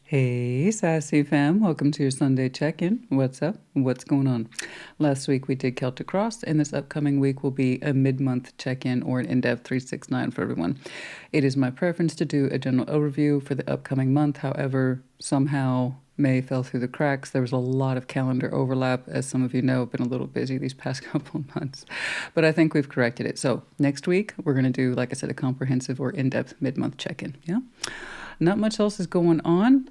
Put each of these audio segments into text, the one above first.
Hey, Sassy fam. Welcome to your Sunday check-in. What's up? What's going on? Last week we did Celtic Cross, and this upcoming week will be a mid-month check-in or an in-depth 369 for everyone. It is my preference to do a general overview for the upcoming month. However, somehow May fell through the cracks. There was a lot of calendar overlap. As some of you know, I've been a little busy these past couple of months, but I think we've corrected it. So next week, we're going to do, like I said, a comprehensive or in-depth mid-month check-in. Yeah? Not much else is going on.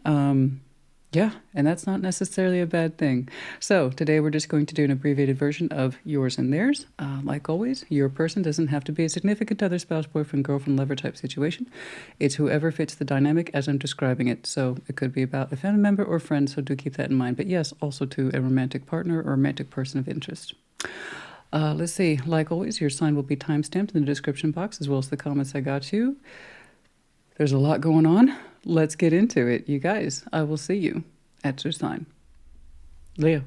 Yeah, and that's not necessarily a bad thing. So today we're just going to do an abbreviated version of yours and theirs. Like always, your person doesn't have to be a significant other, spouse, boyfriend, girlfriend, lover type situation. It's whoever fits the dynamic as I'm describing it. So it could be about a family member or friend, so do keep that in mind. But yes, also to a romantic partner or romantic person of interest. Let's see. Like always, your sign will be timestamped in the description box as well as the comments I got you. There's a lot going on. Let's get into it. You guys, I will see you at your sign. Leo,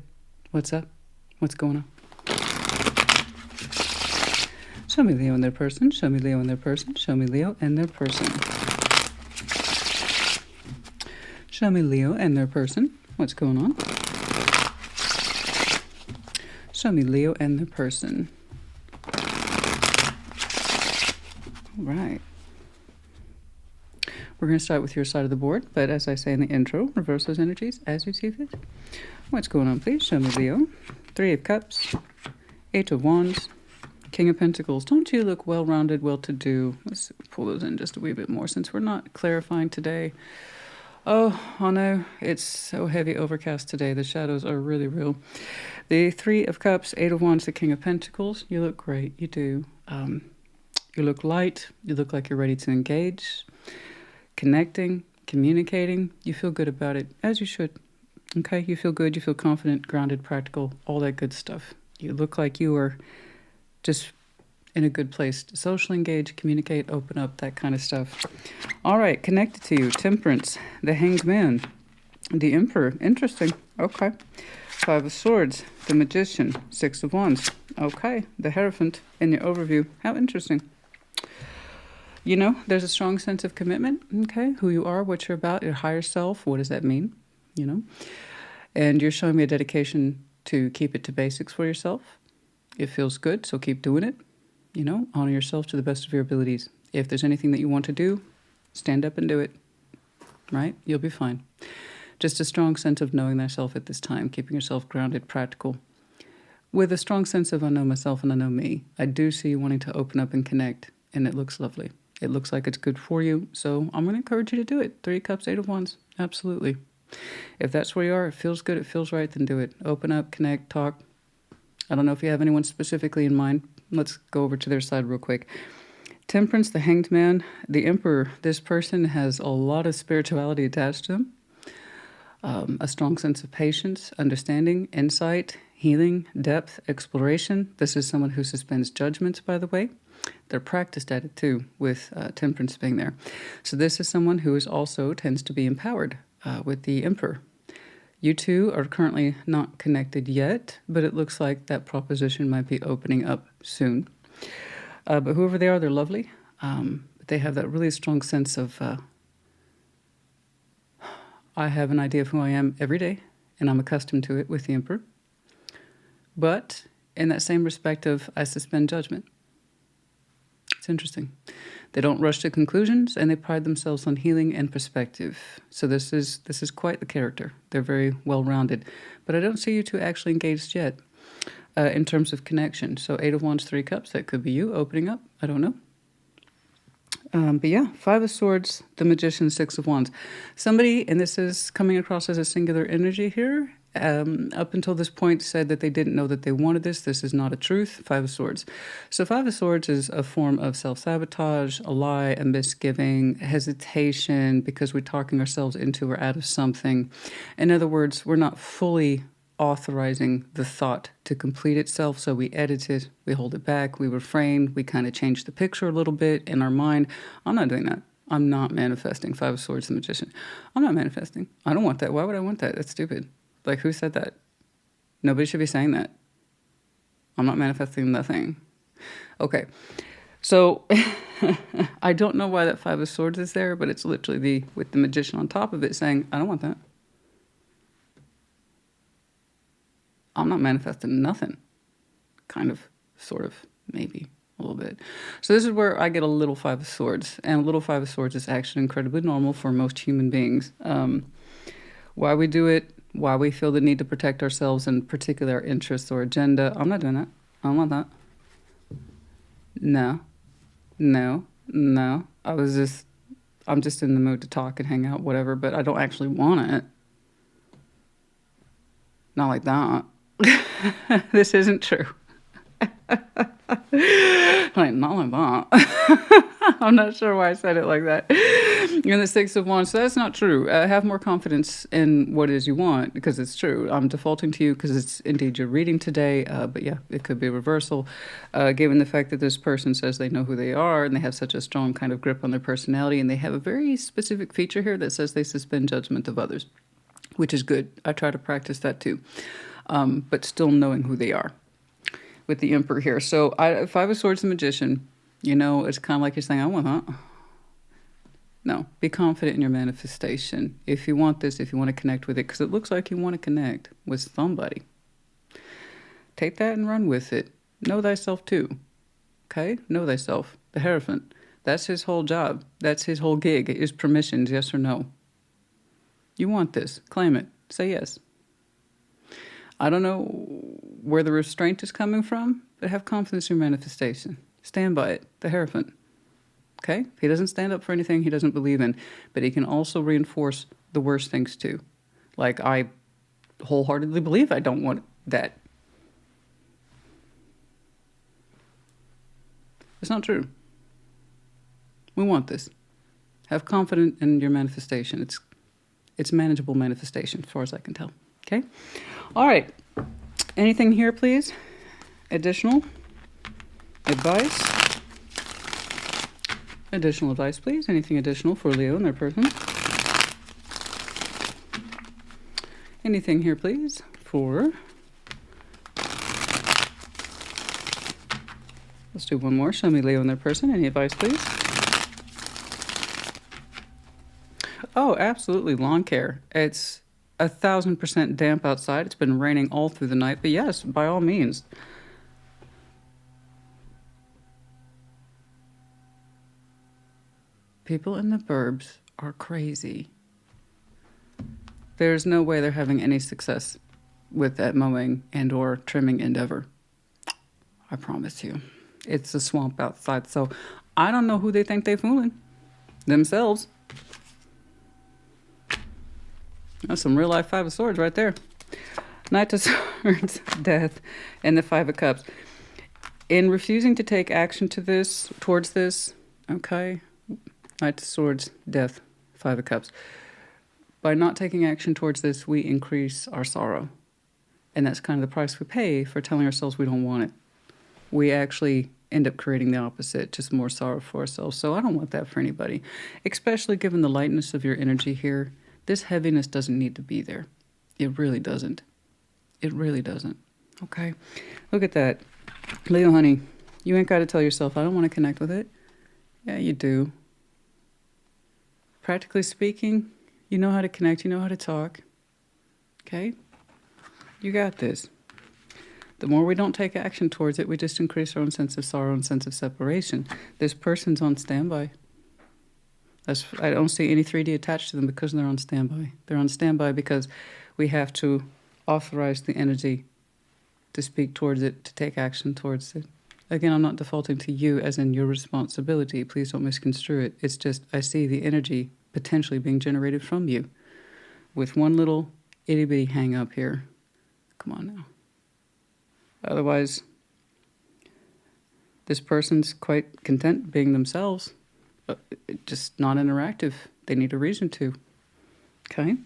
what's up? What's going on? Show me Leo and their person. Show me Leo and their person. Show me Leo and their person. Show me Leo and their person. What's going on? Show me Leo and their person. All right. We're going to start with your side of the board, but as I say in the intro, reverse those energies as you see fit. What's going on, please? Show me Leo. 3 of Cups, 8 of Wands, King of Pentacles. Don't you look well-rounded, well-to-do? Let's pull those in just a wee bit more since we're not clarifying today. Oh no, it's so heavy overcast today. The shadows are really real. The 3 of Cups, 8 of Wands, the King of Pentacles. You look great. You do. You look light. You look like you're ready to engage. Connecting, communicating, you feel good about it, as you should. Okay, you feel good, you feel confident, grounded, practical, all that good stuff. You look like you are just in a good place to socially engage, communicate, open up, that kind of stuff. All right, connected to you, Temperance, the Hanged Man, the Emperor, interesting, okay. 5 of Swords, the Magician, 6 of Wands, okay. The Hierophant in your overview, how interesting. You know, there's a strong sense of commitment, okay? Who you are, what you're about, your higher self, what does that mean, you know? And you're showing me a dedication to keep it to basics for yourself. It feels good, so keep doing it. You know, honor yourself to the best of your abilities. If there's anything that you want to do, stand up and do it, right? You'll be fine. Just a strong sense of knowing thyself at this time, keeping yourself grounded, practical. With a strong sense of I know myself and I know me. I do see you wanting to open up and connect, and it looks lovely. It looks like it's good for you, so I'm going to encourage you to do it. 3 Cups, 8 of Wands, absolutely. If that's where you are, it feels good, it feels right, then do it. Open up, connect, talk. I don't know if you have anyone specifically in mind. Let's go over to their side real quick. Temperance, the Hanged Man, the Emperor. This person has a lot of spirituality attached to them. A strong sense of patience, understanding, insight, healing, depth, exploration. This is someone who suspends judgments, by the way. They're practiced at it too, with Temperance being there. So this is someone who is also tends to be empowered with the Emperor. You two are currently not connected yet, but it looks like that proposition might be opening up soon. But whoever they are, they're lovely. They have that really strong sense of, I have an idea of who I am every day, and I'm accustomed to it with the Emperor. But in that same respect of, I suspend judgment. It's interesting. They don't rush to conclusions, and they pride themselves on healing and perspective. So this is quite the character. They're very well-rounded. But I don't see you two actually engaged yet in terms of connection. So 8 of Wands, 3 Cups, that could be you opening up. I don't know. But yeah, 5 of Swords, the Magician, 6 of Wands. Somebody, and this is coming across as a singular energy here, up until this point said that they didn't know that they wanted this. This is not a truth. 5 of Swords. So 5 of Swords is a form of self-sabotage, a lie, a misgiving, hesitation, because we're talking ourselves into or out of something. In other words, we're not fully authorizing the thought to complete itself, so we edit it, we hold it back, we refrain, we kind of change the picture a little bit in our mind. I'm not doing that. I'm not manifesting. 5 of Swords, the Magician. I'm not manifesting. I don't want that. Why would I want that? That's stupid. Like, who said that? Nobody should be saying that. I'm not manifesting nothing. Okay. So I don't know why that Five of Swords is there, but it's literally with the Magician on top of it saying, I don't want that. I'm not manifesting nothing. Kind of, sort of, maybe a little bit. So this is where I get a little Five of Swords. And a little Five of Swords is actually incredibly normal for most human beings. Why we do it, why we feel the need to protect ourselves, in particular our interests or agenda. I'm not doing that. I don't want that. No. I'm just in the mood to talk and hang out, whatever, but I don't actually want it. Not like that. This isn't true. Like, not like that. I'm not sure why I said it like that. You're in the Six of Wands, so that's not true. Have more confidence in what it is you want, because it's true. I'm defaulting to you because it's indeed your reading today, but yeah, it could be a reversal. Given the fact that this person says they know who they are, and they have such a strong kind of grip on their personality, and they have a very specific feature here that says they suspend judgment of others, which is good. I try to practice that too, but still knowing who they are. With the Emperor here. So Five of Swords, the Magician, it's kind of like you're saying, I want that. No, be confident in your manifestation. If you want this, if you want to connect with it, because it looks like you want to connect with somebody. Take that and run with it. Know thyself too. Okay? Know thyself. The Hierophant. That's his whole job. That's his whole gig, is permissions, yes or no. You want this. Claim it. Say yes. I don't know where the restraint is coming from, but have confidence in your manifestation. Stand by it. The Hierophant. Okay? He doesn't stand up for anything he doesn't believe in, but he can also reinforce the worst things too. Like, I wholeheartedly believe I don't want that. It's not true. We want this. Have confidence in your manifestation. It's manageable manifestation, as far as I can tell. Okay? All right. Anything here, please? Additional advice? Additional advice, please. Anything additional for Leo and their person? Anything here, please, for... Let's do one more. Show me Leo and their person. Any advice, please? Oh, absolutely. Lawn care. It's 1,000% damp outside. It's been raining all through the night, but yes, by all means. People in the burbs are crazy. There's no way they're having any success with that mowing and or trimming endeavor. I promise you. It's a swamp outside, so I don't know who they think they're fooling. Themselves. That's some real life Five of Swords right there. Knight of Swords, Death, and the Five of Cups. In refusing to take action towards this, okay, Knight of Swords, Death, Five of Cups. By not taking action towards this, we increase our sorrow. And that's kind of the price we pay for telling ourselves we don't want it. We actually end up creating the opposite, just more sorrow for ourselves. So I don't want that for anybody, especially given the lightness of your energy here. This heaviness doesn't need to be there. It really doesn't. It really doesn't. Okay? Look at that. Leo, honey, you ain't got to tell yourself, I don't want to connect with it. Yeah, you do. Practically speaking, you know how to connect. You know how to talk. Okay? You got this. The more we don't take action towards it, we just increase our own sense of sorrow and sense of separation. This person's on standby. I don't see any 3D attached to them because they're on standby. They're on standby because we have to authorize the energy to speak towards it, to take action towards it. Again, I'm not defaulting to you as in your responsibility. Please don't misconstrue it. It's just I see the energy potentially being generated from you with one little itty-bitty hang-up here. Come on now. Otherwise, this person's quite content being themselves. Just not interactive. They need a reason to. Okay?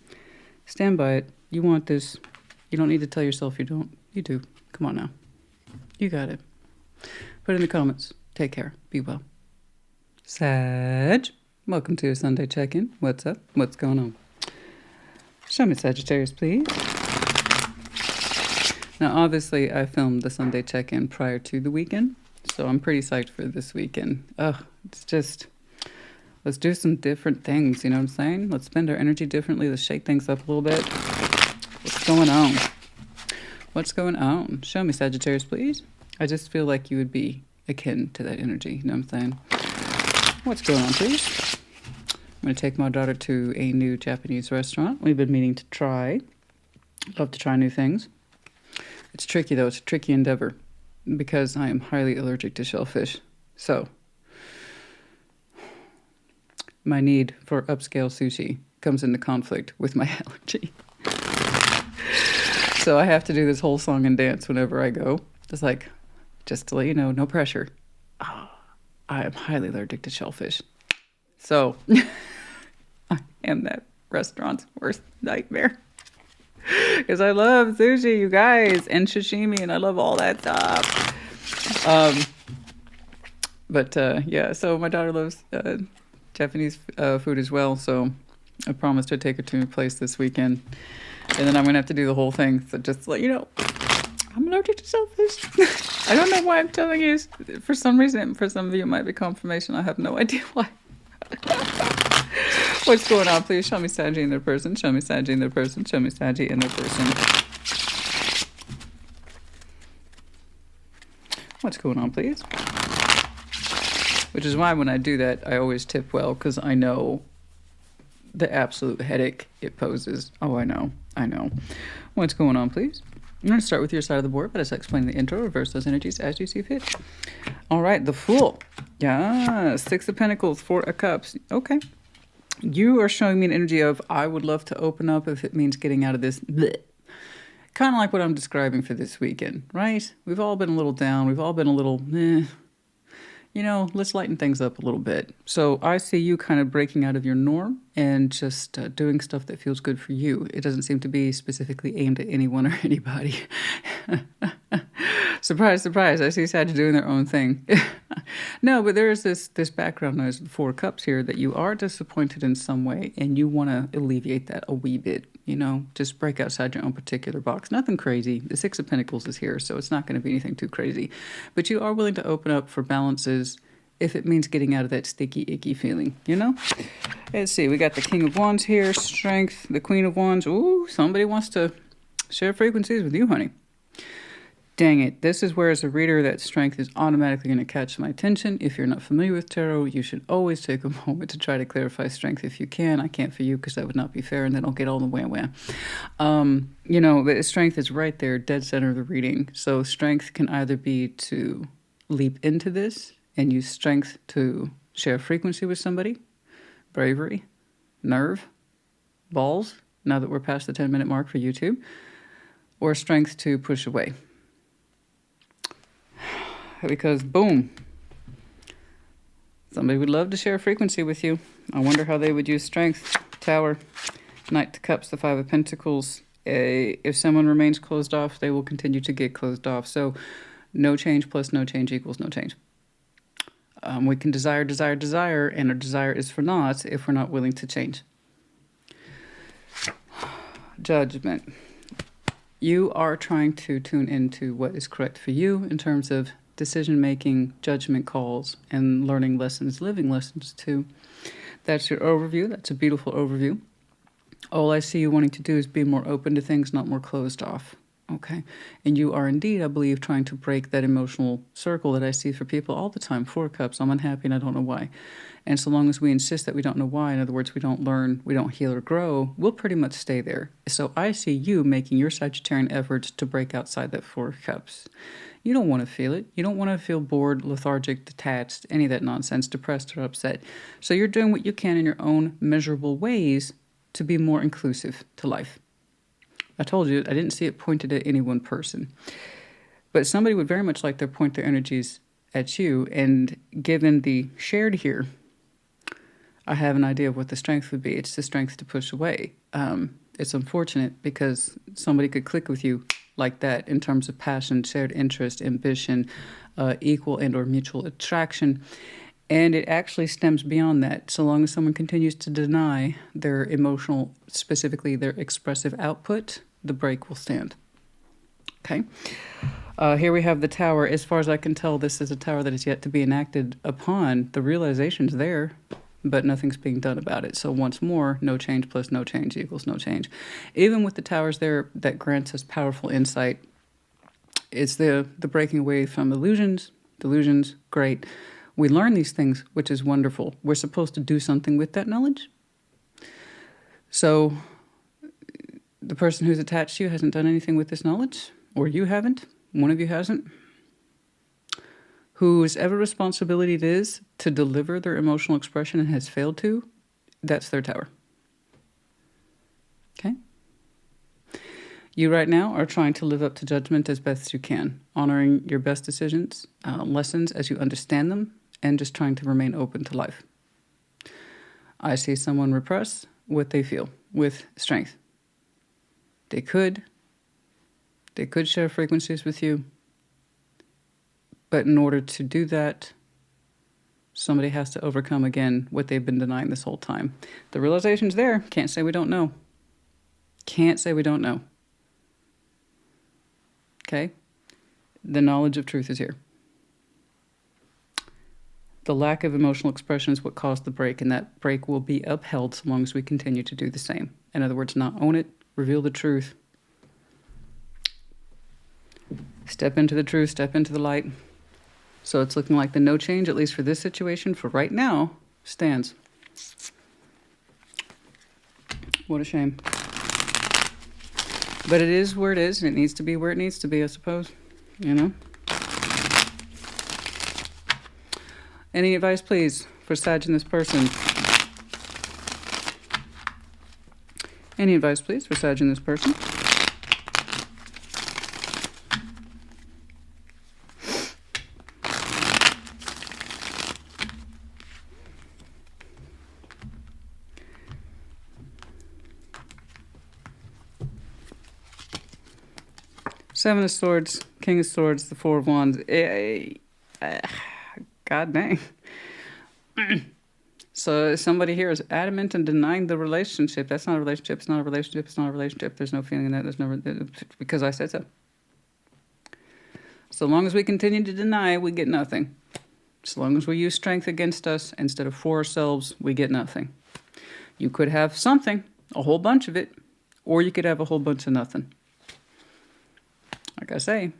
Stand by it. You want this. You don't need to tell yourself you don't. You do. Come on now. You got it. Put it in the comments. Take care. Be well. Sag. Welcome to your Sunday check-in. What's up? What's going on? Show me Sagittarius, please. Now, obviously, I filmed the Sunday check-in prior to the weekend, so I'm pretty psyched for this weekend. It's just... Let's do some different things, you know what I'm saying? Let's spend our energy differently. Let's shake things up a little bit. What's going on? What's going on? Show me, Sagittarius, please. I just feel like you would be akin to that energy, you know what I'm saying? What's going on, please? I'm going to take my daughter to a new Japanese restaurant we've been meaning to try. Love to try new things. It's tricky, though. It's a tricky endeavor because I am highly allergic to shellfish. So my need for upscale sushi comes into conflict with my allergy. So I have to do this whole song and dance whenever I go. It's like, just to let you know, no pressure. Oh, I am highly allergic to shellfish. So I am that restaurant's worst nightmare. Because I love sushi, you guys, and sashimi, and I love all that stuff. Yeah, so my daughter loves Japanese food as well, so I promised to take her to a place this weekend. And then I'm going to have to do the whole thing. So just to let you know, I'm allergic to shellfish. I don't know why I'm telling you. For some reason, for some of you, it might be confirmation. I have no idea why. What's going on? Please show me Saggy in their person. Show me Saggy in their person. Show me Saggy in their person. What's going on, please? Which is why when I do that, I always tip well, because I know the absolute headache it poses. Oh, I know. What's going on, please? I'm going to start with your side of the board, but as I explained in the intro, reverse those energies as you see fit. All right, the Fool. Yeah, 6 of Pentacles, 4 of Cups. Okay. You are showing me an energy of, I would love to open up if it means getting out of this bleh. Kind of like what I'm describing for this weekend, right? We've all been a little down. We've all been a little, you know, let's lighten things up a little bit. So I see you kind of breaking out of your norm and just doing stuff that feels good for you. It doesn't seem to be specifically aimed at anyone or anybody. Surprise, surprise. I see Sag doing their own thing. No, but there is this background noise with 4 cups here that you are disappointed in some way and you want to alleviate that a wee bit. You know, just break outside your own particular box. Nothing crazy. The 6 of Pentacles is here, so it's not going to be anything too crazy. But you are willing to open up for balances if it means getting out of that sticky, icky feeling, you know? Let's see. We got the King of Wands here, Strength, the Queen of Wands. Ooh, somebody wants to share frequencies with you, honey. Dang it. This is where, as a reader, that strength is automatically going to catch my attention. If you're not familiar with tarot, you should always take a moment to try to clarify strength if you can. I can't for you because that would not be fair, and then I'll get all the wham-wham. You know, the strength is right there, dead center of the reading. So strength can either be to leap into this and use strength to share frequency with somebody, bravery, nerve, balls, now that we're past the 10-minute mark for YouTube, or strength to push away. Because, boom, somebody would love to share a frequency with you. I wonder how they would use strength. Tower, Knight of Cups, the 5 of Pentacles. If someone remains closed off, they will continue to get closed off. So no change plus no change equals no change. We can desire, and our desire is for naught if we're not willing to change. Judgment. You are trying to tune into what is correct for you in terms of decision-making, judgment calls, and learning lessons, living lessons too. That's your overview. That's a beautiful overview. All I see you wanting to do is be more open to things, not more closed off. Okay? And you are indeed, I believe, trying to break that emotional circle that I see for people all the time. 4 cups, I'm unhappy and I don't know why. And so long as we insist that we don't know why, in other words, we don't learn, we don't heal or grow, we'll pretty much stay there. So I see you making your Sagittarian efforts to break outside that 4 cups. You don't want to feel it. You don't want to feel bored, lethargic, detached, any of that nonsense, depressed or upset. So you're doing what you can in your own measurable ways to be more inclusive to life. I told you, I didn't see it pointed at any one person. But somebody would very much like to point their energies at you, and given the shared here, I have an idea of what the strength would be. It's the strength to push away. It's unfortunate because somebody could click with you like that in terms of passion, shared interest, ambition, equal and or mutual attraction. And it actually stems beyond that. So long as someone continues to deny their emotional, specifically their expressive output, the break will stand. Okay. Here we have the Tower. As far as I can tell, this is a tower that is yet to be enacted upon. The realization's there. but nothing's being done about it. So once more, no change plus no change equals no change. Even with the towers there, that grants us powerful insight. It's the breaking away from illusions, delusions, great. We learn these things, which is wonderful. We're supposed to do something with that knowledge. So the person who's attached to you hasn't done anything with this knowledge, or you haven't, one of you hasn't. Whose ever responsibility it is to deliver their emotional expression and has failed to, that's their tower. Okay? You right now are trying to live up to judgment as best you can, honoring your best decisions, lessons as you understand them, and just trying to remain open to life. I see someone repress what they feel with strength. They could share frequencies with you, but in order to do that, somebody has to overcome again what they've been denying this whole time. The realization's there. Can't say we don't know. Can't say we don't know. Okay? The knowledge of truth is here. The lack of emotional expression is what caused the break, and that break will be upheld so long as we continue to do the same. In other words, not own it, reveal the truth. Step into the truth, step into the light. So it's looking like the no change, at least for this situation, for right now, stands. What a shame. But it is where it is, and it needs to be where it needs to be, I suppose. You know? Any advice, please, for Sag and this person? Any advice, please, for Sag and this person? Seven of Swords, King of Swords, the Four of Wands. God dang. So somebody here is adamant and denying the relationship. That's not a relationship. It's not a relationship. It's not a relationship. There's no feeling in that. There's never, because I said so. So long as we continue to deny, we get nothing. So long as we use strength against us instead of for ourselves, we get nothing. You could have something, a whole bunch of it, or you could have a whole bunch of nothing. Like I say,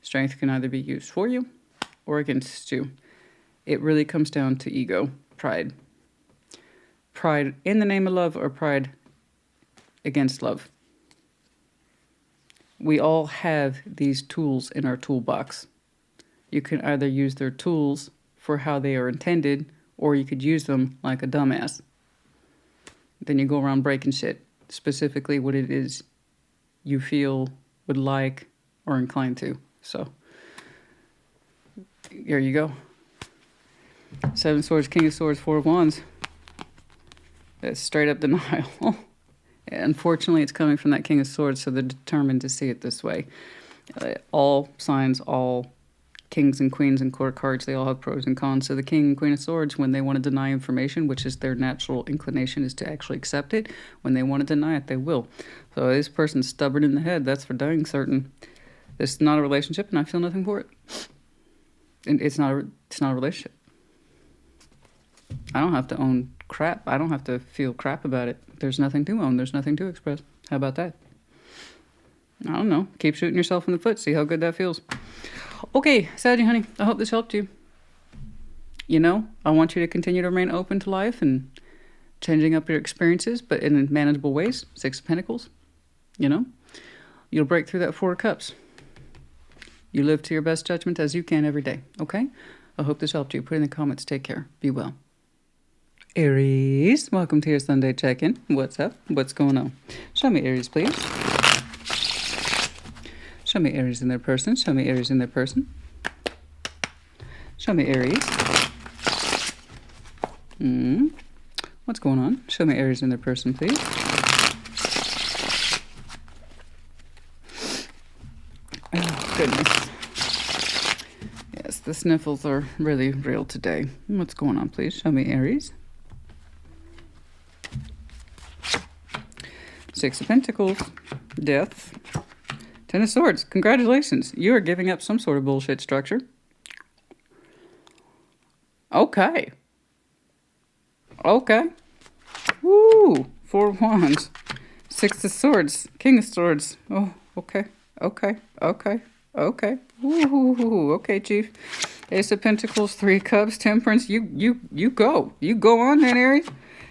strength can either be used for you or against you. It really comes down to ego, pride. Pride in the name of love or pride against love. We all have these tools in our toolbox. You can either use their tools for how they are intended, or you could use them like a dumbass. Then you go around breaking shit, specifically what it is you feel, would like, or inclined to. So, here you go. Seven Swords, King of Swords, Four of Wands. That's straight up denial. Unfortunately, it's coming from that King of Swords, so they're determined to see it this way. All signs, all kings and queens and court cards, they all have pros and cons. So the King and Queen of Swords, when they want to deny information, which is their natural inclination, is to actually accept it. When they want to deny it, they will. So this person's stubborn in the head. That's for dang certain. This is not a relationship, and I feel nothing for it. And it's not a relationship. I don't have to own crap. I don't have to feel crap about it. There's nothing to own. There's nothing to express. How about that? I don't know. Keep shooting yourself in the foot. See how good that feels. Okay, Saggy, honey, I hope this helped you. You know, I want you to continue to remain open to life and changing up your experiences, but in manageable ways. Six of Pentacles, you know. You'll break through that Four of Cups. You live to your best judgment as you can every day, okay? I hope this helped you. Put in the comments. Take care. Be well. Aries, welcome to your Sunday check-in. What's up? What's going on? Show me Aries, please. Show me Aries in their person. Show me Aries in their person. Show me Aries. What's going on? Show me Aries in their person, please. Oh, goodness. Yes, the sniffles are really real today. What's going on, please? Show me Aries. Six of Pentacles. Death. Ten of Swords. Congratulations. You are giving up some sort of bullshit structure. Okay. Okay. Woo! 4 of Wands. 6 of Swords. King of Swords. Oh, okay. Okay. Okay. Okay. Ooh, okay, Chief. Ace of Pentacles, 3 Cups, Temperance. You go. You go on then, Aries.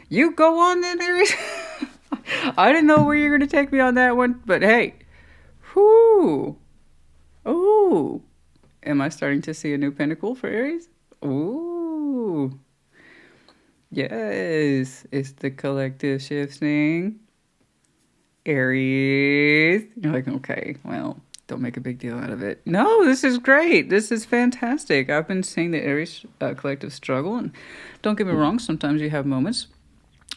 You go on then, Aries. I didn't know where you were going to take me on that one, but hey. Whoo. Ooh. Am I starting to see a new pentacle for Aries? Ooh. Yes. It's the collective shifting. Aries. You're like, okay, well, don't make a big deal out of it. No, this is great. This is fantastic. I've been seeing the Aries collective struggle, and don't get me wrong, sometimes you have moments.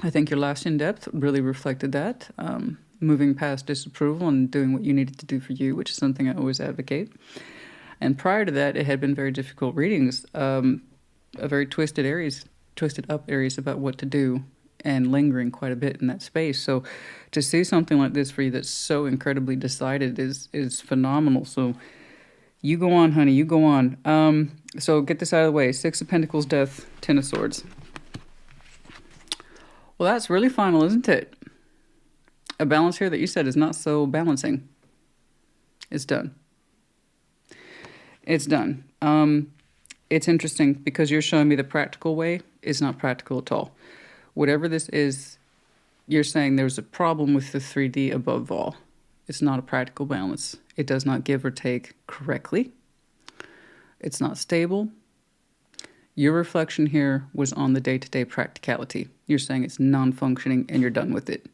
I think your last in-depth really reflected that. Moving past disapproval and doing what you needed to do for you, which is something I always advocate. And prior to that, it had been very difficult readings. A very twisted up Aries about what to do, and lingering quite a bit in that space. So to see something like this for you that's so incredibly decided is phenomenal. So you go on, honey, you go on. So get this out of the way. 6 of Pentacles, Death, 10 of Swords. Well, that's really final, isn't it? A balance here that you said is not so balancing. It's done. It's done. It's interesting because you're showing me the practical way is not practical at all. Whatever this is, you're saying there's a problem with the 3D above all. It's not a practical balance. It does not give or take correctly. It's not stable. Your reflection here was on the day-to-day practicality. You're saying it's non-functioning and you're done with it.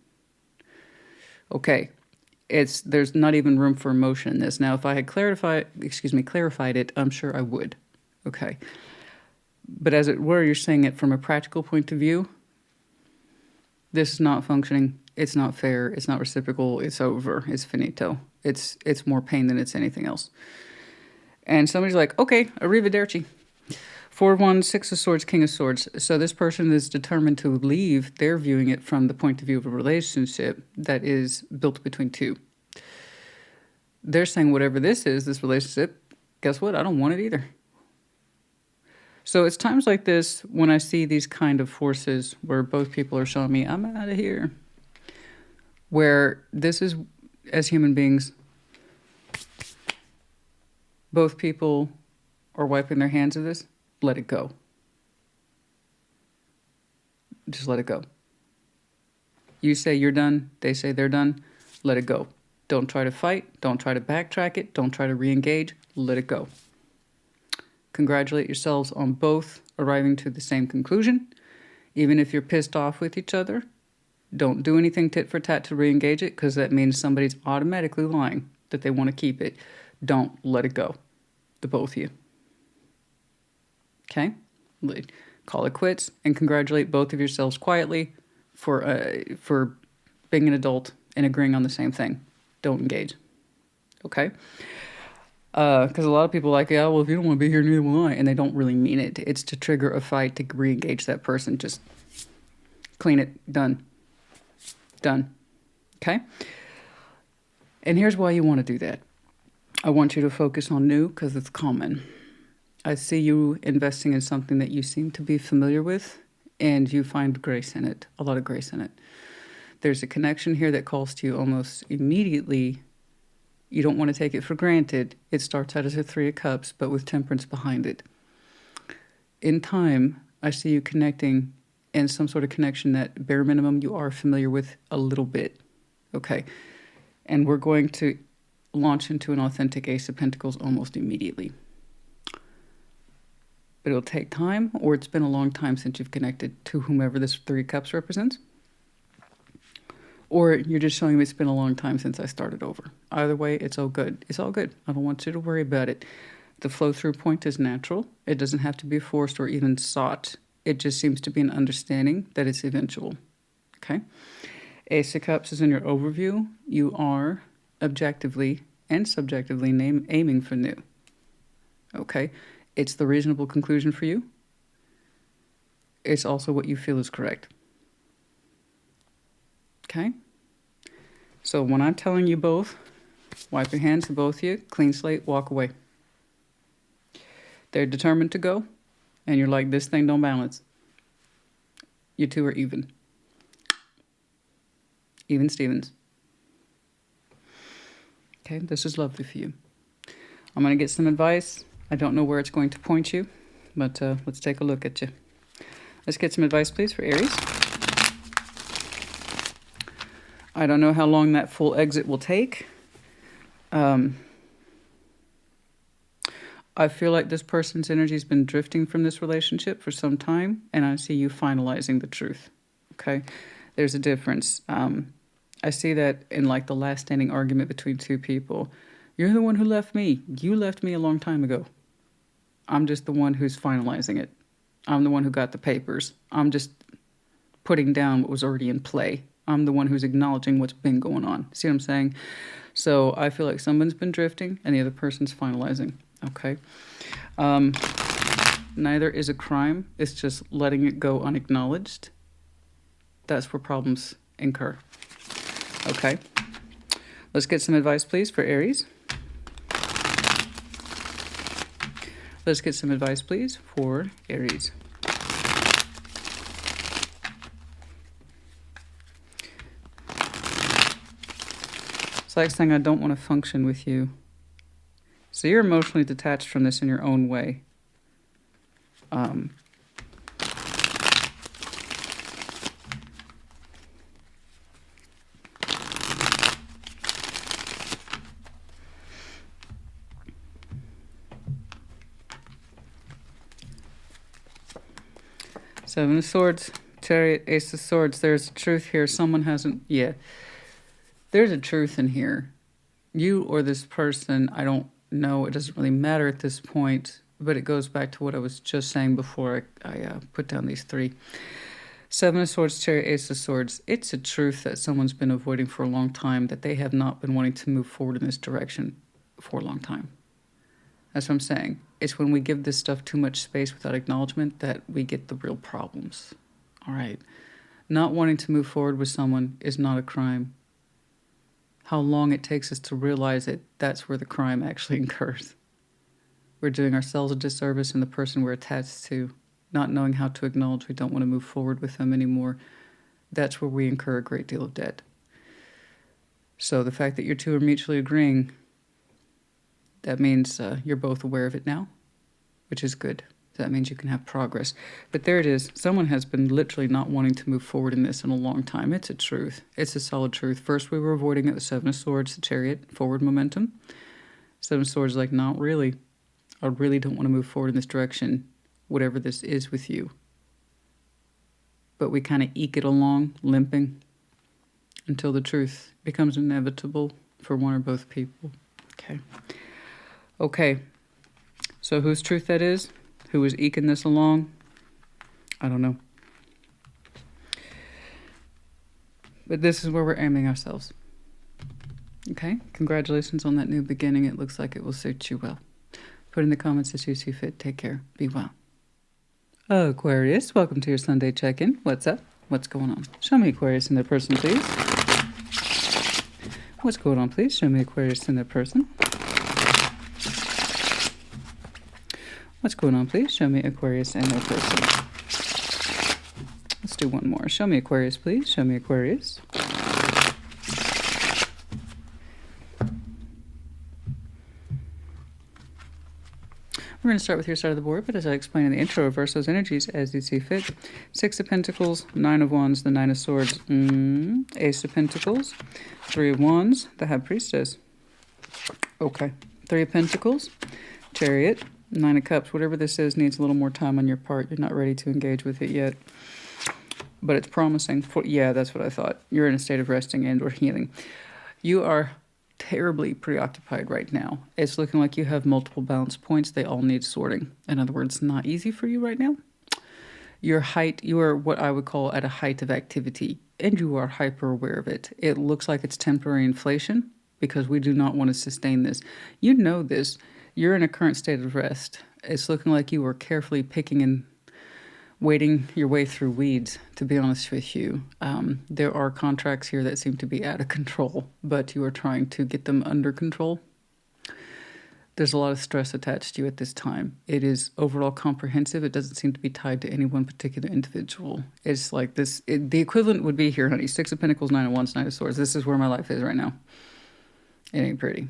Okay. There's not even room for emotion in this. Now, if I had clarified it, I'm sure I would. Okay. But as it were, you're saying it from a practical point of view. This is not functioning. It's not fair. It's not reciprocal. It's over. It's finito. It's more pain than it's anything else. And somebody's like, okay, arrivederci. 4 of Wands, 6 of Swords, King of Swords. So this person is determined to leave. They're viewing it from the point of view of a relationship that is built between two. They're saying whatever this is, this relationship, guess what? I don't want it either. So it's times like this when I see these kind of forces where both people are showing me, I'm out of here. Where this is, as human beings, both people are wiping their hands of this. Let it go. Just let it go. You say you're done. They say they're done. Let it go. Don't try to fight. Don't try to backtrack it. Don't try to re-engage. Let it go. Congratulate yourselves on both arriving to the same conclusion. Even if you're pissed off with each other, don't do anything tit for tat to re-engage it, because that means somebody's automatically lying that they want to keep it. Don't let it go. The both of you. Okay? Call it quits and congratulate both of yourselves quietly for being an adult and agreeing on the same thing. Don't engage. Okay? Because a lot of people are like, yeah, well, if you don't want to be here, neither will I. And they don't really mean it. It's to trigger a fight to re-engage that person. Just clean it. Done. Done. Okay? And here's why you want to do that. I want you to focus on new because it's common. I see you investing in something that you seem to be familiar with, and you find grace in it, a lot of grace in it. There's a connection here that calls to you almost immediately. You don't want to take it for granted. It starts out as a 3 of Cups, but with Temperance behind it. In time, I see you connecting in some sort of connection that, bare minimum, you are familiar with a little bit. Okay. And we're going to launch into an authentic Ace of Pentacles almost immediately. But it'll take time, or it's been a long time since you've connected to whomever this 3 of Cups represents. Or you're just showing me it's been a long time since I started over. Either way, it's all good. It's all good. I don't want you to worry about it. The flow-through point is natural. It doesn't have to be forced or even sought. It just seems to be an understanding that it's eventual. Okay? Ace of Cups is in your overview. You are objectively and subjectively aiming for new. Okay? It's the reasonable conclusion for you. It's also what you feel is correct. Okay? So when I'm telling you both, wipe your hands to both of you, clean slate, walk away. They're determined to go, and you're like, this thing don't balance. You two are even. Even Stevens. Okay, this is lovely for you. I'm going to get some advice. I don't know where it's going to point you, but let's take a look at you. Let's get some advice, please, for Aries. I don't know how long that full exit will take. I feel like this person's energy has been drifting from this relationship for some time, and I see you finalizing the truth. Okay? There's a difference. I see that in like the last standing argument between two people. You're the one who left me. You left me a long time ago. I'm just the one who's finalizing it. I'm the one who got the papers. I'm just putting down what was already in play. I'm the one who's acknowledging what's been going on. See what I'm saying? So I feel like someone's been drifting and the other person's finalizing. Okay. Neither is a crime. It's just letting it go unacknowledged. That's where problems incur. Okay. Let's get some advice, please, for Aries. Let's get some advice, please, for Aries. It's like saying, I don't want to function with you. So you're emotionally detached from this in your own way. Seven of Swords, Chariot, Ace of Swords. There's truth here. Someone hasn't... Yeah. There's a truth in here. You or this person, I don't know. It doesn't really matter at this point. But it goes back to what I was just saying before I put down these three. Seven of Swords, Chariot, Ace of Swords. It's a truth that someone's been avoiding for a long time. That they have not been wanting to move forward in this direction for a long time. That's what I'm saying. It's when we give this stuff too much space without acknowledgement that we get the real problems. All right. Not wanting to move forward with someone is not a crime. How long it takes us to realize it, that's where the crime actually occurs. We're doing ourselves a disservice and the person we're attached to, not knowing how to acknowledge we don't want to move forward with them anymore. That's where we incur a great deal of debt. So the fact that you two are mutually agreeing, that means you're both aware of it now, which is good. That means you can have progress. But there it is. Someone has been literally not wanting to move forward in this in a long time. It's a truth. It's a solid truth. First, we were avoiding it with Seven of Swords, the Chariot, forward momentum. Seven of Swords like, not really. I really don't want to move forward in this direction, whatever this is with you. But we kind of eke it along, limping, until the truth becomes inevitable for one or both people. Okay. Okay, so whose truth that is? Who is eking this along? I don't know. But this is where we're aiming ourselves. Okay, congratulations on that new beginning. It looks like it will suit you well. Put in the comments as you see fit. Take care. Be well. Aquarius, welcome to your Sunday check-in. What's up? What's going on? Show me Aquarius in their person, please. What's going on, please? Show me Aquarius in their person. What's going on, please? Show me Aquarius and their person. Let's do one more. Show me Aquarius, please. Show me Aquarius. We're going to start with your side of the board, but as I explained in the intro, reverse those energies as you see fit. Six of Pentacles, Nine of Wands, the Nine of Swords, Ace of Pentacles, Three of Wands, the High Priestess. Okay. Three of Pentacles, Chariot, Nine of Cups. Whatever this is needs a little more time on your part. You're not ready to engage with it yet. But it's promising. Yeah, that's what I thought. You're in a state of resting and or healing. You are terribly preoccupied right now. It's looking like you have multiple balance points. They all need sorting. In other words, not easy for you right now. You are what I would call at a height of activity, and you are hyper aware of it. It looks like it's temporary inflation because we do not want to sustain this. You know this. You're in a current state of rest. It's looking like you are carefully picking and wading your way through weeds, to be honest with you. There are contracts here that seem to be out of control, but you are trying to get them under control. There's a lot of stress attached to you at this time. It is overall comprehensive. It doesn't seem to be tied to any one particular individual. It's like this. The equivalent would be here, honey. 6 of Pentacles, 9 of Wands, 9 of Swords. This is where my life is right now. It ain't pretty.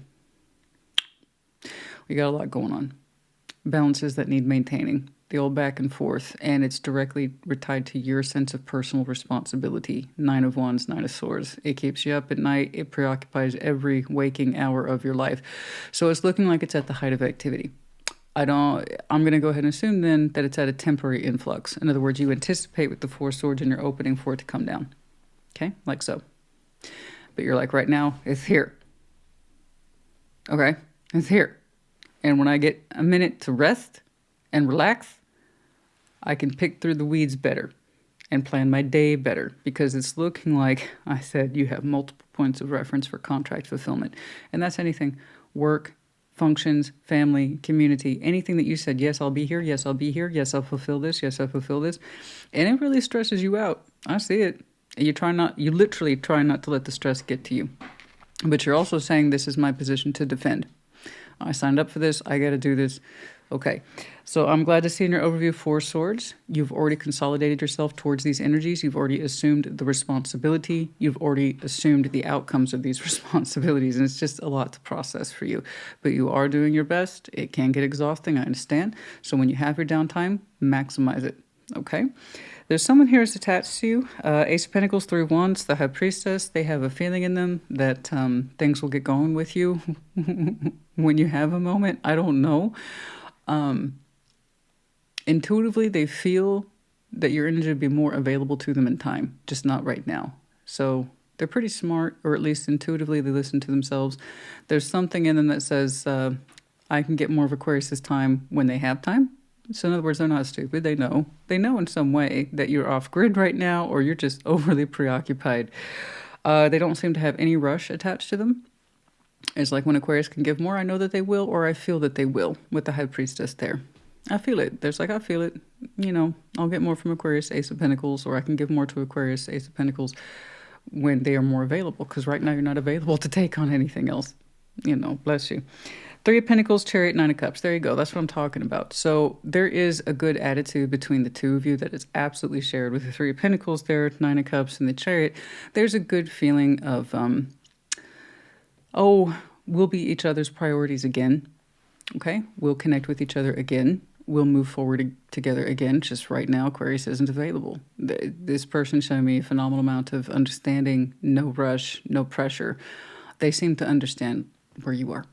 We got a lot going on. Balances that need maintaining. The old back and forth. And it's directly tied to your sense of personal responsibility. 9 of Wands, 9 of Swords. It keeps you up at night. It preoccupies every waking hour of your life. So it's looking like it's at the height of activity. I'm going to go ahead and assume then that it's at a temporary influx. In other words, you anticipate with the 4 swords and you're opening for it to come down. Okay? Like so. But you're like, right now, it's here. Okay? It's here. And when I get a minute to rest and relax, I can pick through the weeds better and plan my day better, because it's looking like I said you have multiple points of reference for contract fulfillment. And that's anything: work, functions, family, community, anything that you said, yes, I'll be here. Yes, I'll be here. Yes, I'll fulfill this. Yes, I'll fulfill this. And it really stresses you out. I see it. You literally try not to let the stress get to you. But you're also saying, this is my position to defend. I signed up for this. I got to do this. Okay. So I'm glad to see in your overview 4 swords. You've already consolidated yourself towards these energies. You've already assumed the responsibility. You've already assumed the outcomes of these responsibilities. And it's just a lot to process for you. But you are doing your best. It can get exhausting. I understand. So when you have your downtime, maximize it. Okay. There's someone here who's attached to you. Ace of Pentacles, 3 of Wands, the High Priestess. They have a feeling in them that things will get going with you when you have a moment. I don't know. Intuitively, they feel that your energy will be more available to them in time, just not right now. So they're pretty smart, or at least intuitively they listen to themselves. There's something in them that says, I can get more of Aquarius this time when they have time. So in other words, they're not stupid. They know. They know in some way that you're off grid right now, or you're just overly preoccupied. They don't seem to have any rush attached to them. It's like when Aquarius can give more, I know that they will, or I feel that they will, with the High Priestess there. I feel it. There's like, I feel it. You know, I'll get more from Aquarius, Ace of Pentacles, or I can give more to Aquarius, Ace of Pentacles, when they are more available. Because right now you're not available to take on anything else. You know, bless you. 3 of Pentacles, Chariot, 9 of Cups. There you go. That's what I'm talking about. So there is a good attitude between the two of you that is absolutely shared. With the 3 of Pentacles there, 9 of Cups, and the Chariot, there's a good feeling of, we'll be each other's priorities again. Okay? We'll connect with each other again. We'll move forward together again. Just right now, Aquarius isn't available. This person showed me a phenomenal amount of understanding, no rush, no pressure. They seem to understand where you are.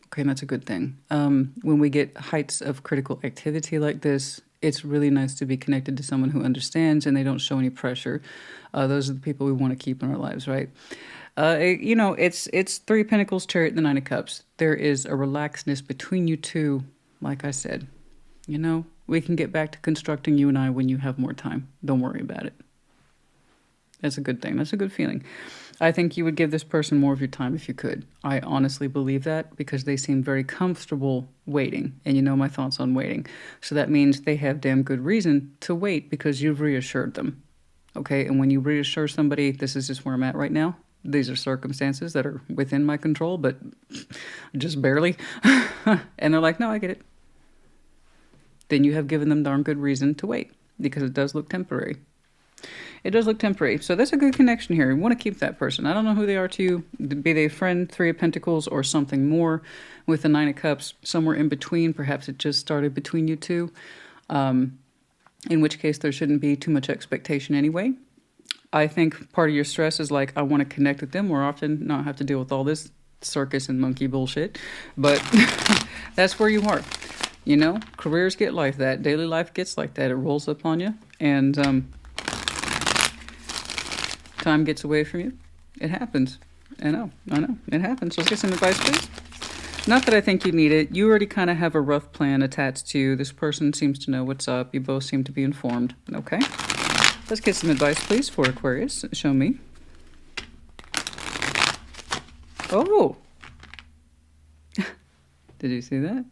Okay, and that's a good thing. When we get heights of critical activity like this, it's really nice to be connected to someone who understands and they don't show any pressure. Those are the people we want to keep in our lives, right? It's 3 of Pentacles, Chariot, the 9 of Cups. There is a relaxedness between you two, like I said. You know, we can get back to constructing you and I when you have more time. Don't worry about it. That's a good thing. That's a good feeling. I think you would give this person more of your time if you could. I honestly believe that, because they seem very comfortable waiting. And you know my thoughts on waiting. So that means they have damn good reason to wait, because you've reassured them. Okay, and when you reassure somebody, this is just where I'm at right now. These are circumstances that are within my control, but just barely. And they're like, no, I get it. Then you have given them darn good reason to wait, because it does look temporary. It does look temporary. So that's a good connection here. You want to keep that person. I don't know who they are to you. Be they a friend, 3 of Pentacles, or something more with the 9 of Cups, somewhere in between. Perhaps it just started between you two. In which case there shouldn't be too much expectation anyway. I think part of your stress is like, I want to connect with them more often, not have to deal with all this circus and monkey bullshit. But that's where you are. You know, careers get like that. Daily life gets like that. It rolls up on you. And time gets away from you. It happens. I know. It happens. Let's get some advice, please. Not that I think you need it. You already kind of have a rough plan attached to you. This person seems to know what's up. You both seem to be informed. Okay. Let's get some advice, please, for Aquarius. Show me. Oh. Did you see that?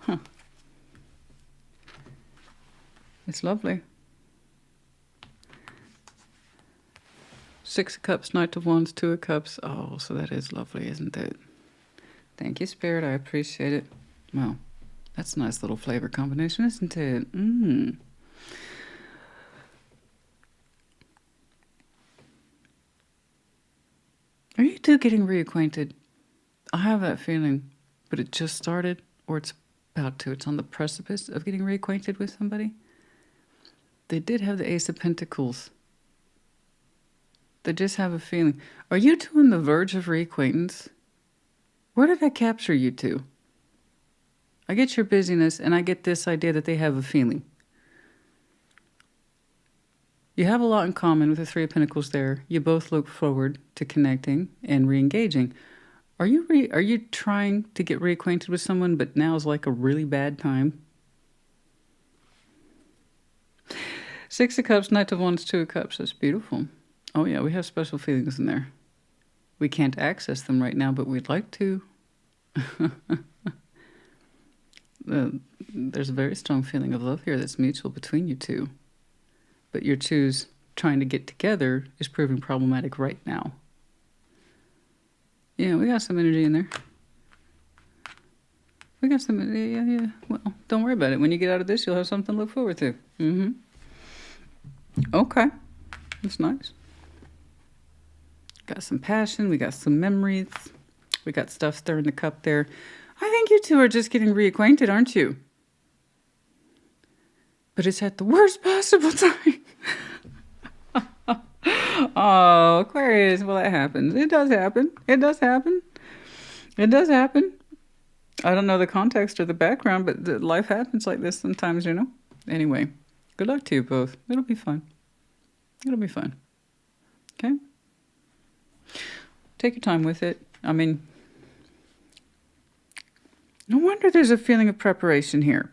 Huh. It's lovely. 6 of Cups, Knight of Wands, 2 of Cups. Oh, so that is lovely, isn't it? Thank you, Spirit. I appreciate it. Well, that's a nice little flavor combination, isn't it? Are you two getting reacquainted? I have that feeling, but it just started, or it's about to. It's on the precipice of getting reacquainted with somebody. They did have the Ace of Pentacles. They just have a feeling. Are you two on the verge of reacquaintance? Where did I capture you two? I get your busyness, and I get this idea that they have a feeling. You have a lot in common with the Three of Pentacles there. You both look forward to connecting and re-engaging. Are you trying to get reacquainted with someone, but now is like a really bad time? Six of Cups, Knight of Wands, Two of Cups. That's beautiful. Oh yeah, we have special feelings in there. We can't access them right now, but we'd like to. There's a very strong feeling of love here that's mutual between you two. But your twos trying to get together is proving problematic right now. Yeah, we got some energy in there. We got some, yeah. Well, don't worry about it. When you get out of this, you'll have something to look forward to. Okay. That's nice. Got some passion. We got some memories. We got stuff stirring the cup there. I think you two are just getting reacquainted, aren't you? But it's at the worst possible time. Oh, Aquarius. Well, that happens. It does happen. It does happen. It does happen. I don't know the context or the background, but life happens like this sometimes, you know? Anyway, good luck to you both. It'll be fun. It'll be fun. Okay? Take your time with it. I mean, no wonder there's a feeling of preparation here.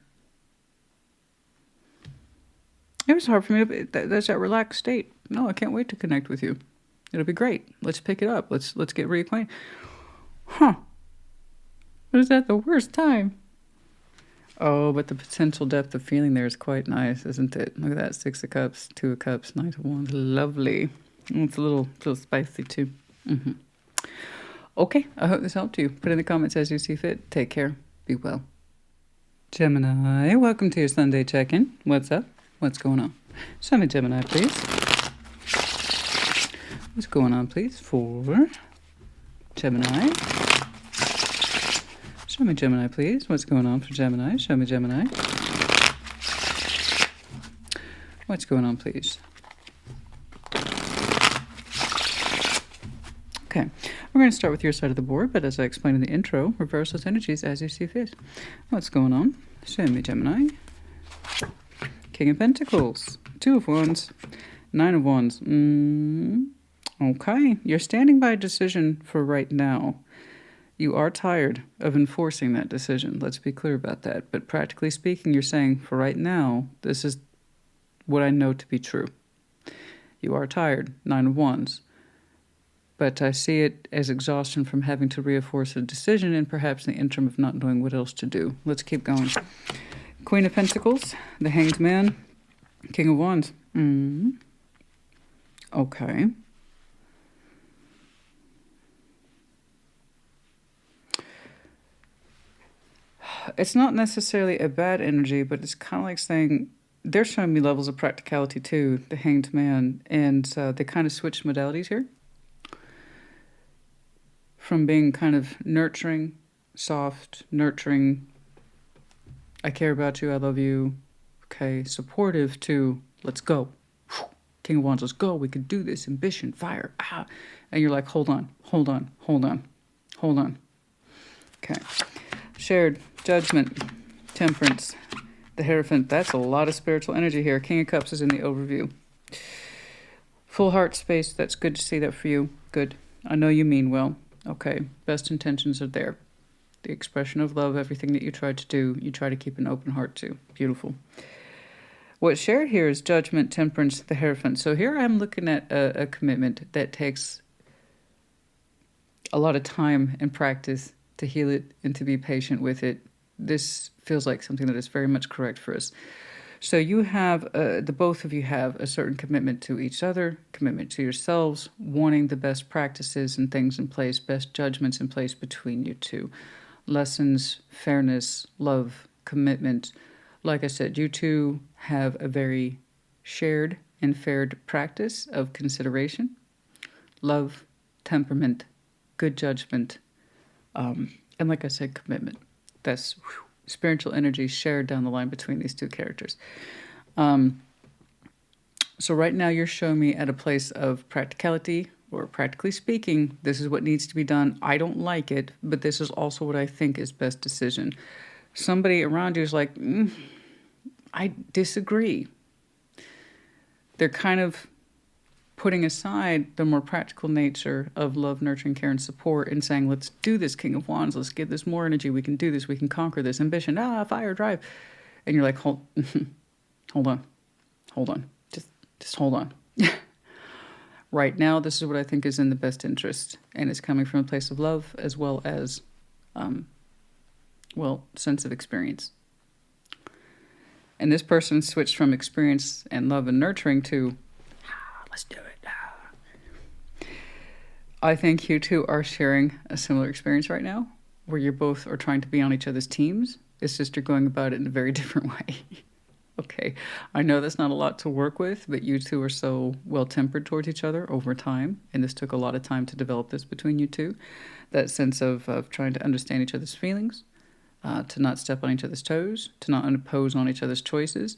It was hard for me to, there's that relaxed state. No, I can't wait to connect with you. It'll be great. Let's pick it up. Let's get reacquainted. Huh. But is that the worst time? Oh, but the potential depth of feeling there is quite nice, isn't it? Look at that. Six of Cups, Two of Cups, Knight of Wands. Lovely. It's a little spicy too. Okay, I hope this helped you. Put in the comments as you see fit. Take care. Be well. Gemini, welcome to your Sunday check-in. What's up? What's going on? Show me Gemini, please. What's going on, please, for Gemini? Show me Gemini, please. What's going on for Gemini? Show me Gemini. What's going on, please? Okay, we're going to start with your side of the board, but as I explained in the intro, reverse those energies as you see fit. What's going on? Show me Gemini. King of Pentacles, Two of Wands, Nine of Wands. Okay, you're standing by a decision for right now. You are tired of enforcing that decision. Let's be clear about that. But practically speaking, you're saying, for right now, this is what I know to be true. You are tired, Nine of Wands. But I see it as exhaustion from having to reinforce a decision and perhaps the interim of not knowing what else to do. Let's keep going. Queen of Pentacles, the Hanged Man, King of Wands. Okay. It's not necessarily a bad energy, but it's kind of like saying, they're showing me levels of practicality too, the Hanged Man, and they kind of switch modalities here. From being kind of nurturing, soft, nurturing, I care about you, I love you, okay, supportive, to let's go. King of Wands, let's go, we could do this, ambition, fire, ah. And you're like, hold on. Okay. Shared, Judgment, Temperance, the Hierophant. That's a lot of spiritual energy here. King of Cups is in the overview. Full heart space, that's good to see that for you. Good. I know you mean well. Okay, best intentions are there. The expression of love, everything that you try to do, you try to keep an open heart to. Beautiful. What's shared here is Judgment, Temperance, the Hierophant. So here I'm looking at a commitment that takes a lot of time and practice to heal it and to be patient with it. This feels like something that is very much correct for us. So you have, the both of you have a certain commitment to each other, commitment to yourselves, wanting the best practices and things in place, best judgments in place between you two. Lessons, fairness, love, commitment. Like I said, you two have a very shared and fair practice of consideration, love, temperament, good judgment, and like I said, commitment. That's spiritual energy shared down the line between these two characters. So right now you're showing me at a place of practicality, or practically speaking, this is what needs to be done. I don't like it, but this is also what I think is best decision. Somebody around you is like, I disagree. They're kind of putting aside the more practical nature of love, nurturing, care, and support and saying, let's do this, King of Wands. Let's give this more energy. We can do this. We can conquer this ambition. Fire, drive. And you're like, hold on. Just hold on. Right now, this is what I think is in the best interest. And it's coming from a place of love as well as, sense of experience. And this person switched from experience and love and nurturing to, let's do it. I think you two are sharing a similar experience right now, where you both are trying to be on each other's teams. It's just you're going about it in a very different way. Okay, I know that's not a lot to work with, but you two are so well-tempered towards each other over time, and this took a lot of time to develop this between you two. That sense of trying to understand each other's feelings, to not step on each other's toes, to not impose on each other's choices,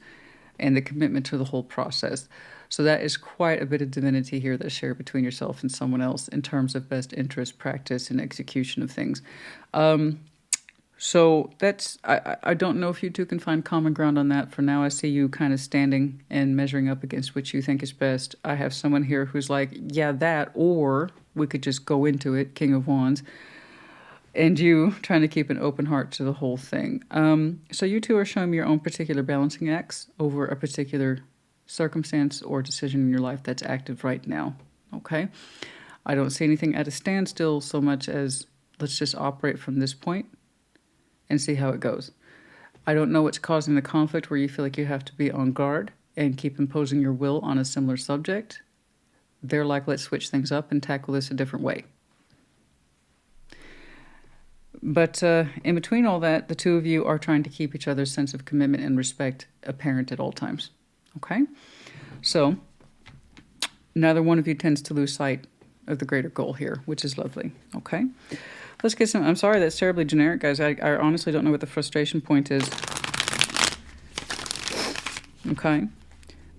and the commitment to the whole process. So that is quite a bit of divinity here that's shared between yourself and someone else in terms of best interest, practice, and execution of things. So that's, I don't know if you two can find common ground on that. For now, I see you kind of standing and measuring up against what you think is best. I have someone here who's like, yeah, that, or we could just go into it, King of Wands. And you trying to keep an open heart to the whole thing. So you two are showing me your own particular balancing acts over a particular circumstance or decision in your life that's active right now. Okay? I don't see anything at a standstill so much as let's just operate from this point and see how it goes. I don't know what's causing the conflict where you feel like you have to be on guard and keep imposing your will on a similar subject. They're like, let's switch things up and tackle this a different way. But in between all that, the two of you are trying to keep each other's sense of commitment and respect apparent at all times. Okay? So, neither one of you tends to lose sight of the greater goal here, which is lovely. Okay? Let's get some... I'm sorry, that's terribly generic, guys. I honestly don't know what the frustration point is. Okay?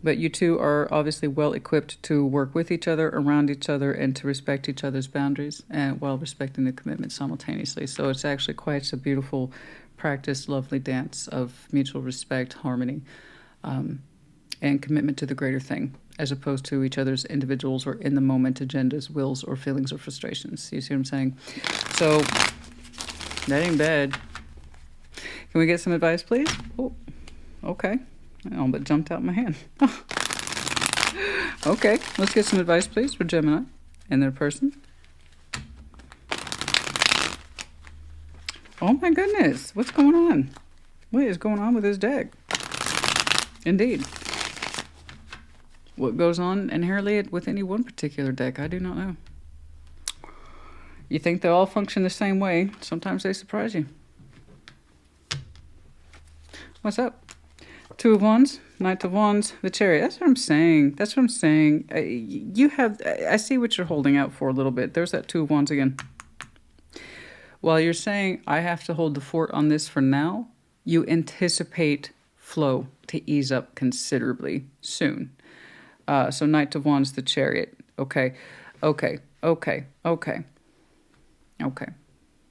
But you two are obviously well equipped to work with each other, around each other, and to respect each other's boundaries, and while respecting the commitment simultaneously. So it's actually quite a beautiful practice, lovely dance of mutual respect, harmony, and commitment to the greater thing, as opposed to each other's individuals or in-the-moment agendas, wills, or feelings or frustrations. You see what I'm saying? So that ain't bad. Can we get some advice, please? Oh, okay. I all but jumped out my hand. Okay, let's get some advice, please, for Gemini and their person. Oh my goodness, what's going on? What is going on with this deck? Indeed. What goes on inherently with any one particular deck, I do not know. You think they all function the same way. Sometimes they surprise you. What's up? Two of Wands, Knight of Wands, the Chariot. That's what I'm saying. That's what I'm saying. You have... I see what you're holding out for a little bit. There's that Two of Wands again. While you're saying, I have to hold the fort on this for now, you anticipate flow to ease up considerably soon. So Knight of Wands, the Chariot. Okay.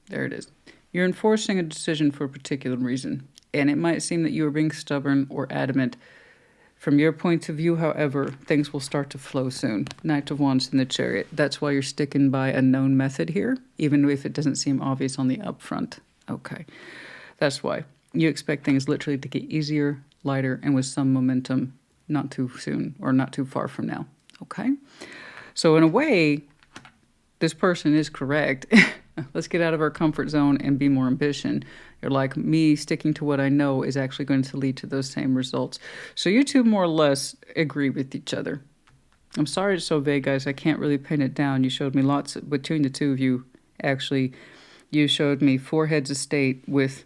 There it is. You're enforcing a decision for a particular reason. And it might seem that you are being stubborn or adamant. From your point of view, however, things will start to flow soon. Knight of Wands in the Chariot. That's why you're sticking by a known method here, even if it doesn't seem obvious on the upfront. Okay. That's why. You expect things literally to get easier, lighter, and with some momentum, not too soon or not too far from now. Okay? So in a way, this person is correct. Let's get out of our comfort zone and be more ambitious. You're like, me sticking to what I know is actually going to lead to those same results. So you two more or less agree with each other. I'm sorry it's so vague, guys. I can't really pin it down. You showed me lots between the two of you. Actually, you showed me 4 heads of state with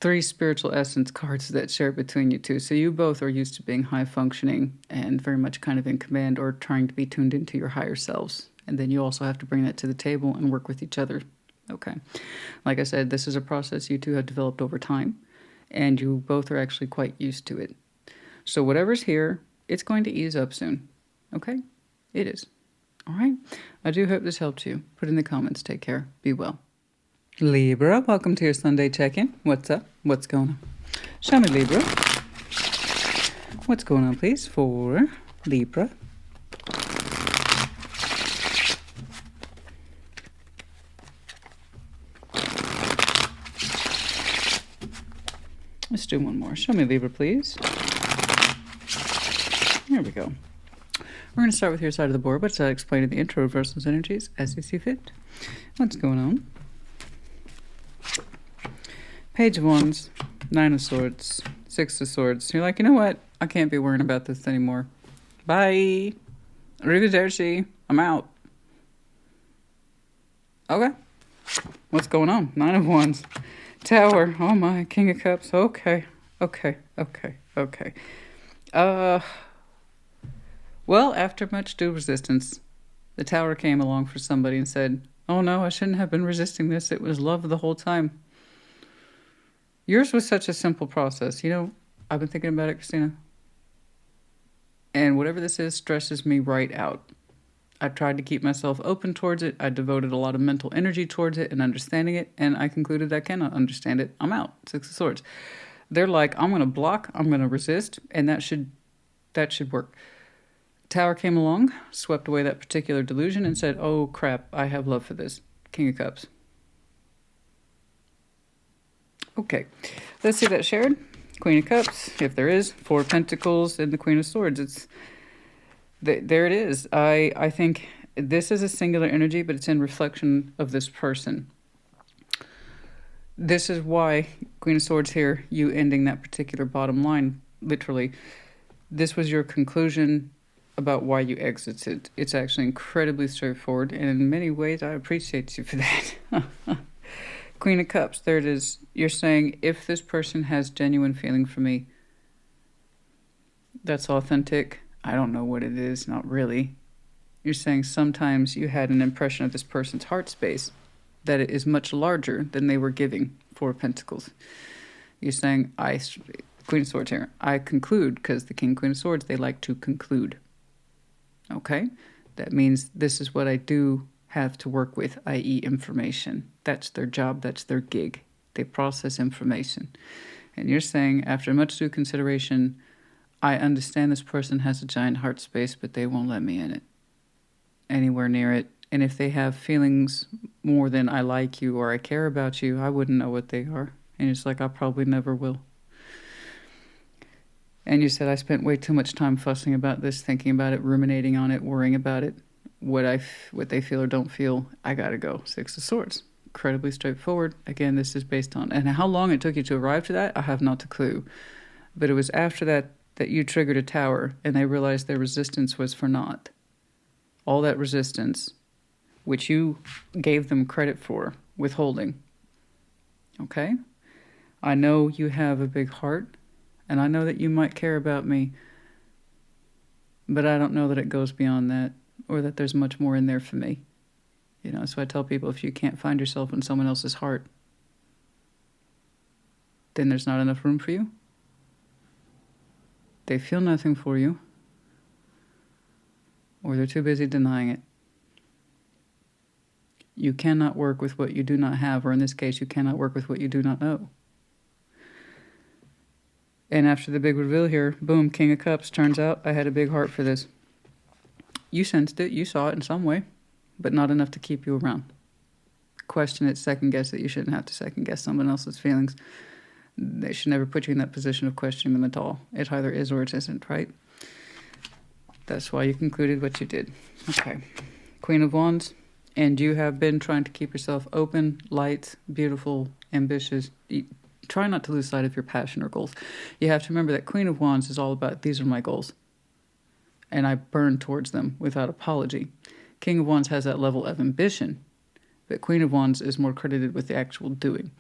3 spiritual essence cards that share between you two. So you both are used to being high functioning and very much kind of in command or trying to be tuned into your higher selves. And then you also have to bring that to the table and work with each other. Okay. Like I said, this is a process you two have developed over time, and you both are actually quite used to it. So whatever's here, it's going to ease up soon. Okay? It is. All right? I do hope this helped you. Put in the comments. Take care. Be well. Libra, welcome to your Sunday check-in. What's up? What's going on? Show me, Libra. What's going on, please, for Libra? Let's do one more. Show me, Libra, please. There we go. We're going to start with your side of the board, but I explained in the intro reversals energies as you see fit. What's going on? Page of Wands, 9 of Swords, 6 of Swords. You're like, you know what? I can't be worrying about this anymore. Bye. Arrivederci. I'm out. Okay. What's going on? 9 of Wands. Tower. Oh my. King of Cups. Okay. Well, after much due resistance, the Tower came along for somebody and said, oh no, I shouldn't have been resisting this. It was love the whole time. Yours was such a simple process. You know, I've been thinking about it, Christina. And whatever this is stresses me right out. I tried to keep myself open towards it. I devoted a lot of mental energy towards it and understanding it. And I concluded I cannot understand it. I'm out. 6 of Swords. They're like, I'm going to block. I'm going to resist. And that should work. Tower came along, swept away that particular delusion and said, oh crap, I have love for this. King of Cups. Okay, let's see that shared. Queen of Cups, if there is, 4 of Pentacles and the Queen of Swords. There it is. I think this is a singular energy, but it's in reflection of this person. This is why Queen of Swords here, you ending that particular bottom line, literally. This was your conclusion about why you exited. It's actually incredibly straightforward, and in many ways, I appreciate you for that. Queen of Cups, there it is. You're saying, if this person has genuine feeling for me, that's authentic. I don't know what it is, not really. You're saying sometimes you had an impression of this person's heart space, that it is much larger than they were giving. 4 of Pentacles. You're saying, Queen of Swords here, I conclude, because the King, Queen of Swords, they like to conclude. Okay? That means this is what I do have to work with, i.e. information. That's their job, that's their gig. They process information. And you're saying, after much due consideration, I understand this person has a giant heart space, but they won't let me in it. Anywhere near it. And if they have feelings more than I like you or I care about you, I wouldn't know what they are. And it's like, I probably never will. And you said, I spent way too much time fussing about this, thinking about it, ruminating on it, worrying about it. What they feel or don't feel, I gotta go. 6 of Swords. Incredibly straightforward. Again, this is based on... And how long it took you to arrive to that, I have not a clue. But it was after that you triggered a Tower, and they realized their resistance was for naught. All that resistance, which you gave them credit for, withholding. Okay? I know you have a big heart, and I know that you might care about me, but I don't know that it goes beyond that, or that there's much more in there for me. You know, so I tell people, if you can't find yourself in someone else's heart, then there's not enough room for you. They feel nothing for you, or they're too busy denying it. You cannot work with what you do not have, or in this case, you cannot work with what you do not know. And after the big reveal here, boom, King of Cups, turns out I had a big heart for this. You sensed it, you saw it in some way, but not enough to keep you around. Question it, second guess it. You shouldn't have to second guess someone else's feelings. They should never put you in that position of questioning them at all. It either is or it isn't, right? That's why you concluded what you did. Okay. Queen of Wands, And you have been trying to keep yourself open, light, beautiful, ambitious. Try not to lose sight of your passion or goals. You have to remember that Queen of Wands is all about, these are my goals. And I burn towards them without apology. King of Wands has that level of ambition. But Queen of Wands is more credited with the actual doing.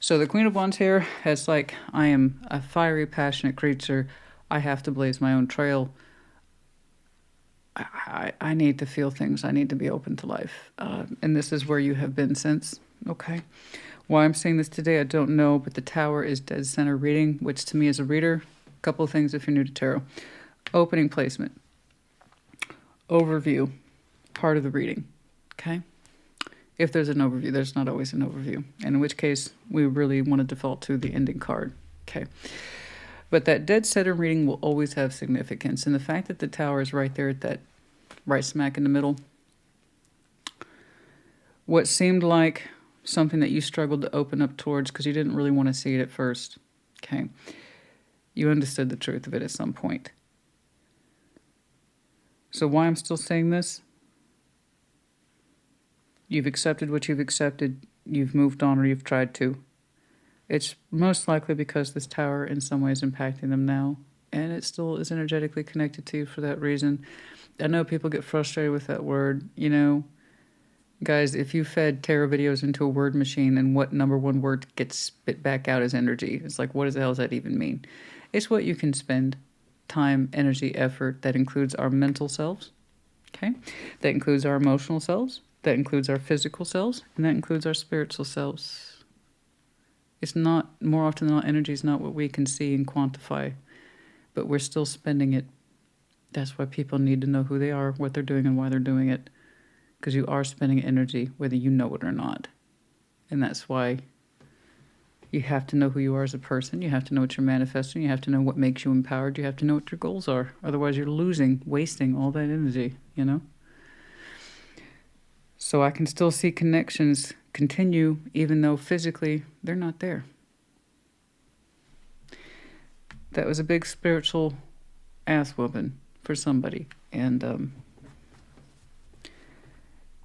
So the Queen of Wands here has like, I am a fiery, passionate creature. I have to blaze my own trail. I need to feel things. I need to be open to life. And this is where you have been since. Okay. Why I'm saying this today, I don't know, but the Tower is dead center reading, which to me as a reader, a couple of things if you're new to tarot. Opening placement. Overview. Part of the reading. Okay. If there's an overview, there's not always an overview. And in which case, we really want to default to the ending card. Okay. But that dead center reading will always have significance. And the fact that the Tower is right there at that right smack in the middle, what seemed like something that you struggled to open up towards because you didn't really want to see it at first, okay, you understood the truth of it at some point. So why I'm still saying this? You've accepted what you've accepted, you've moved on, or you've tried to. It's most likely because this Tower in some way is impacting them now, and it still is energetically connected to you for that reason. I know people get frustrated with that word. You know, guys, if you fed tarot videos into a word machine, then what number one word gets spit back out as energy? It's like, what the hell does that even mean? It's what you can spend time, energy, effort. That includes our mental selves, okay? That includes our emotional selves. That includes our physical selves. And that includes our spiritual selves. It's not, more often than not, energy is not what we can see and quantify, but we're still spending it. That's why people need to know who they are, what they're doing, and why they're doing it. Because you are spending energy, whether you know it or not. And that's why you have to know who you are as a person. You have to know what you're manifesting. You have to know what makes you empowered. You have to know what your goals are. Otherwise, you're losing, wasting all that energy, you know? So I can still see connections continue, even though physically they're not there. That was a big spiritual ass whooping for somebody. And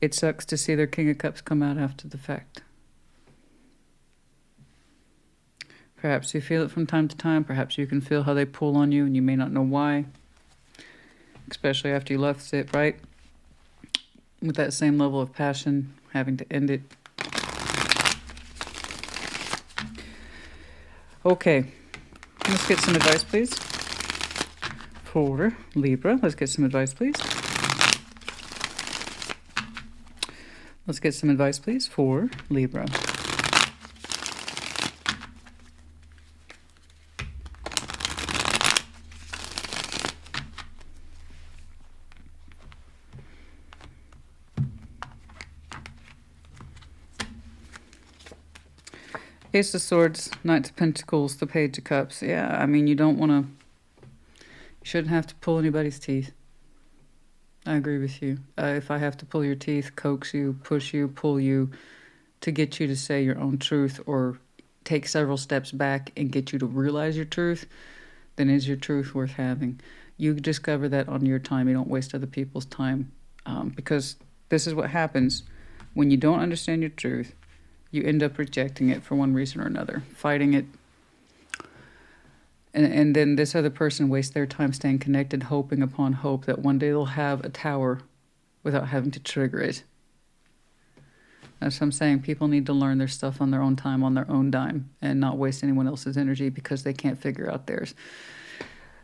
it sucks to see their King of Cups come out after the fact. Perhaps you feel it from time to time. Perhaps you can feel how they pull on you and you may not know why. Especially after you left it, right? With that same level of passion, having to end it. Okay, let's get some advice, please. For Libra, let's get some advice, please. Let's get some advice, please, for Libra. Ace of Swords, Knight of Pentacles, the Page of Cups. Yeah, I mean, you don't want to... You shouldn't have to pull anybody's teeth. I agree with you. If I have to pull your teeth, coax you, push you, pull you to get you to say your own truth or take several steps back and get you to realize your truth, then is your truth worth having? You discover that on your time. You don't waste other people's time. Because this is what happens when you don't understand your truth. You end up rejecting it for one reason or another, fighting it. And then this other person wastes their time staying connected, hoping upon hope that one day they'll have a tower without having to trigger it. That's what I'm saying. People need to learn their stuff on their own time, on their own dime, and not waste anyone else's energy because they can't figure out theirs.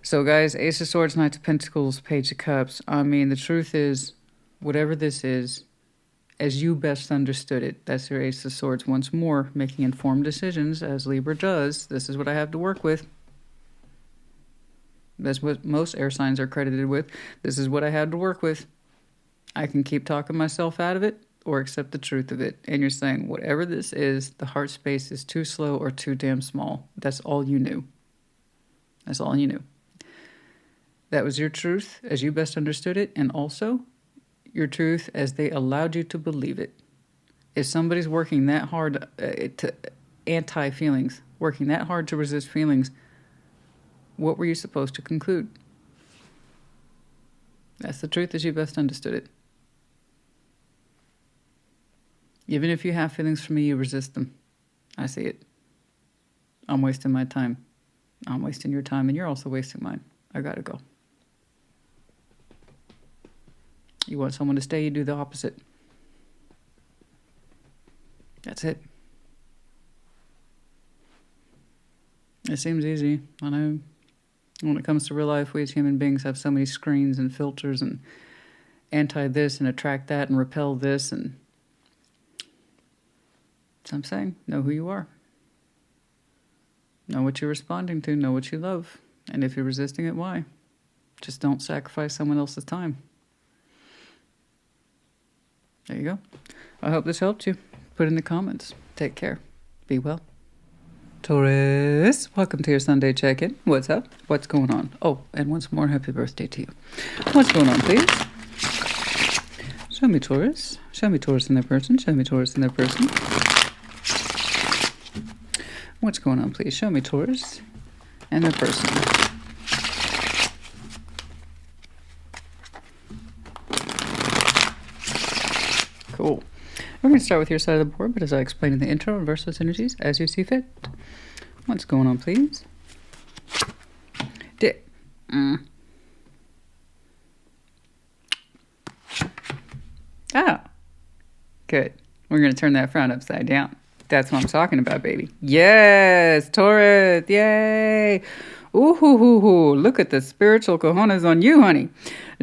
So guys, Ace of Swords, Knight of Pentacles, Page of Cups. I mean, the truth is, whatever this is, as you best understood it, that's your Ace of Swords once more, making informed decisions, as Libra does. This is what I have to work with. That's what most air signs are credited with. This is what I had to work with. I can keep talking myself out of it or accept the truth of it. And you're saying, whatever this is, the heart space is too slow or too damn small. That's all you knew. That's all you knew. That was your truth as you best understood it, and also your truth as they allowed you to believe it. If somebody's working that hard to anti-feelings, working that hard to resist feelings, what were you supposed to conclude? That's the truth as you best understood it. Even if you have feelings for me, you resist them. I see it. I'm wasting my time. I'm wasting your time, and you're also wasting mine. I gotta go. You want someone to stay, you do the opposite. That's it. It seems easy. I know. When it comes to real life, we as human beings have so many screens and filters and anti this and attract that and repel this. And so I'm saying, know who you are. Know what you're responding to. Know what you love. And if you're resisting it, why? Just don't sacrifice someone else's time. There you go. I hope this helped you. Put it in the comments. Take care. Be well. Taurus, welcome to your Sunday check-in. What's up? What's going on? Oh, and once more, happy birthday to you. What's going on, please? Show me Taurus. Show me Taurus in their person. Show me Taurus in their person. What's going on, please? Show me Taurus and their person. Cool. We're going to start with your side of the board, but as I explained in the intro, reverse those energies as you see fit. What's going on, please? Ah, good. We're going to turn that frown upside down. That's what I'm talking about, baby. Yes, Taurus, yay. Ooh, hoo, hoo, hoo. Look at the spiritual cojones on you, honey.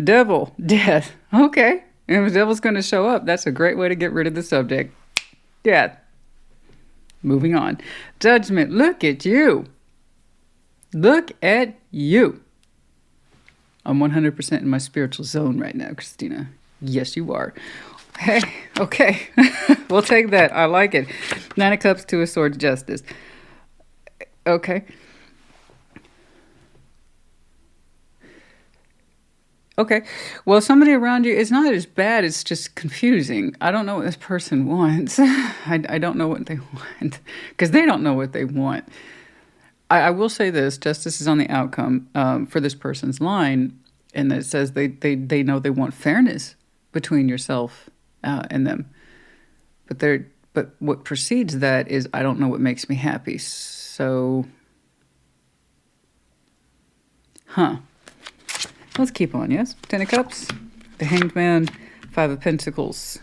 Devil, death. Okay. And if the devil's going to show up, that's a great way to get rid of the subject. Death. Moving on. Judgment. Look at you. Look at you. I'm 100% in my spiritual zone right now, Christina. Yes, you are. Hey, okay. We'll take that. I like it. 9 of Cups, 2 of Swords, Justice. Okay. Okay. Well, somebody around you, it's not as bad. It's just confusing. I don't know what this person wants. I don't know what they want because they don't know what they want. I will say this. Justice is on the outcome for this person's line. And it says they know they want fairness between yourself and them. But what precedes that is I don't know what makes me happy. So, let's keep on, yes? 10 of Cups, the Hanged Man, 5 of Pentacles.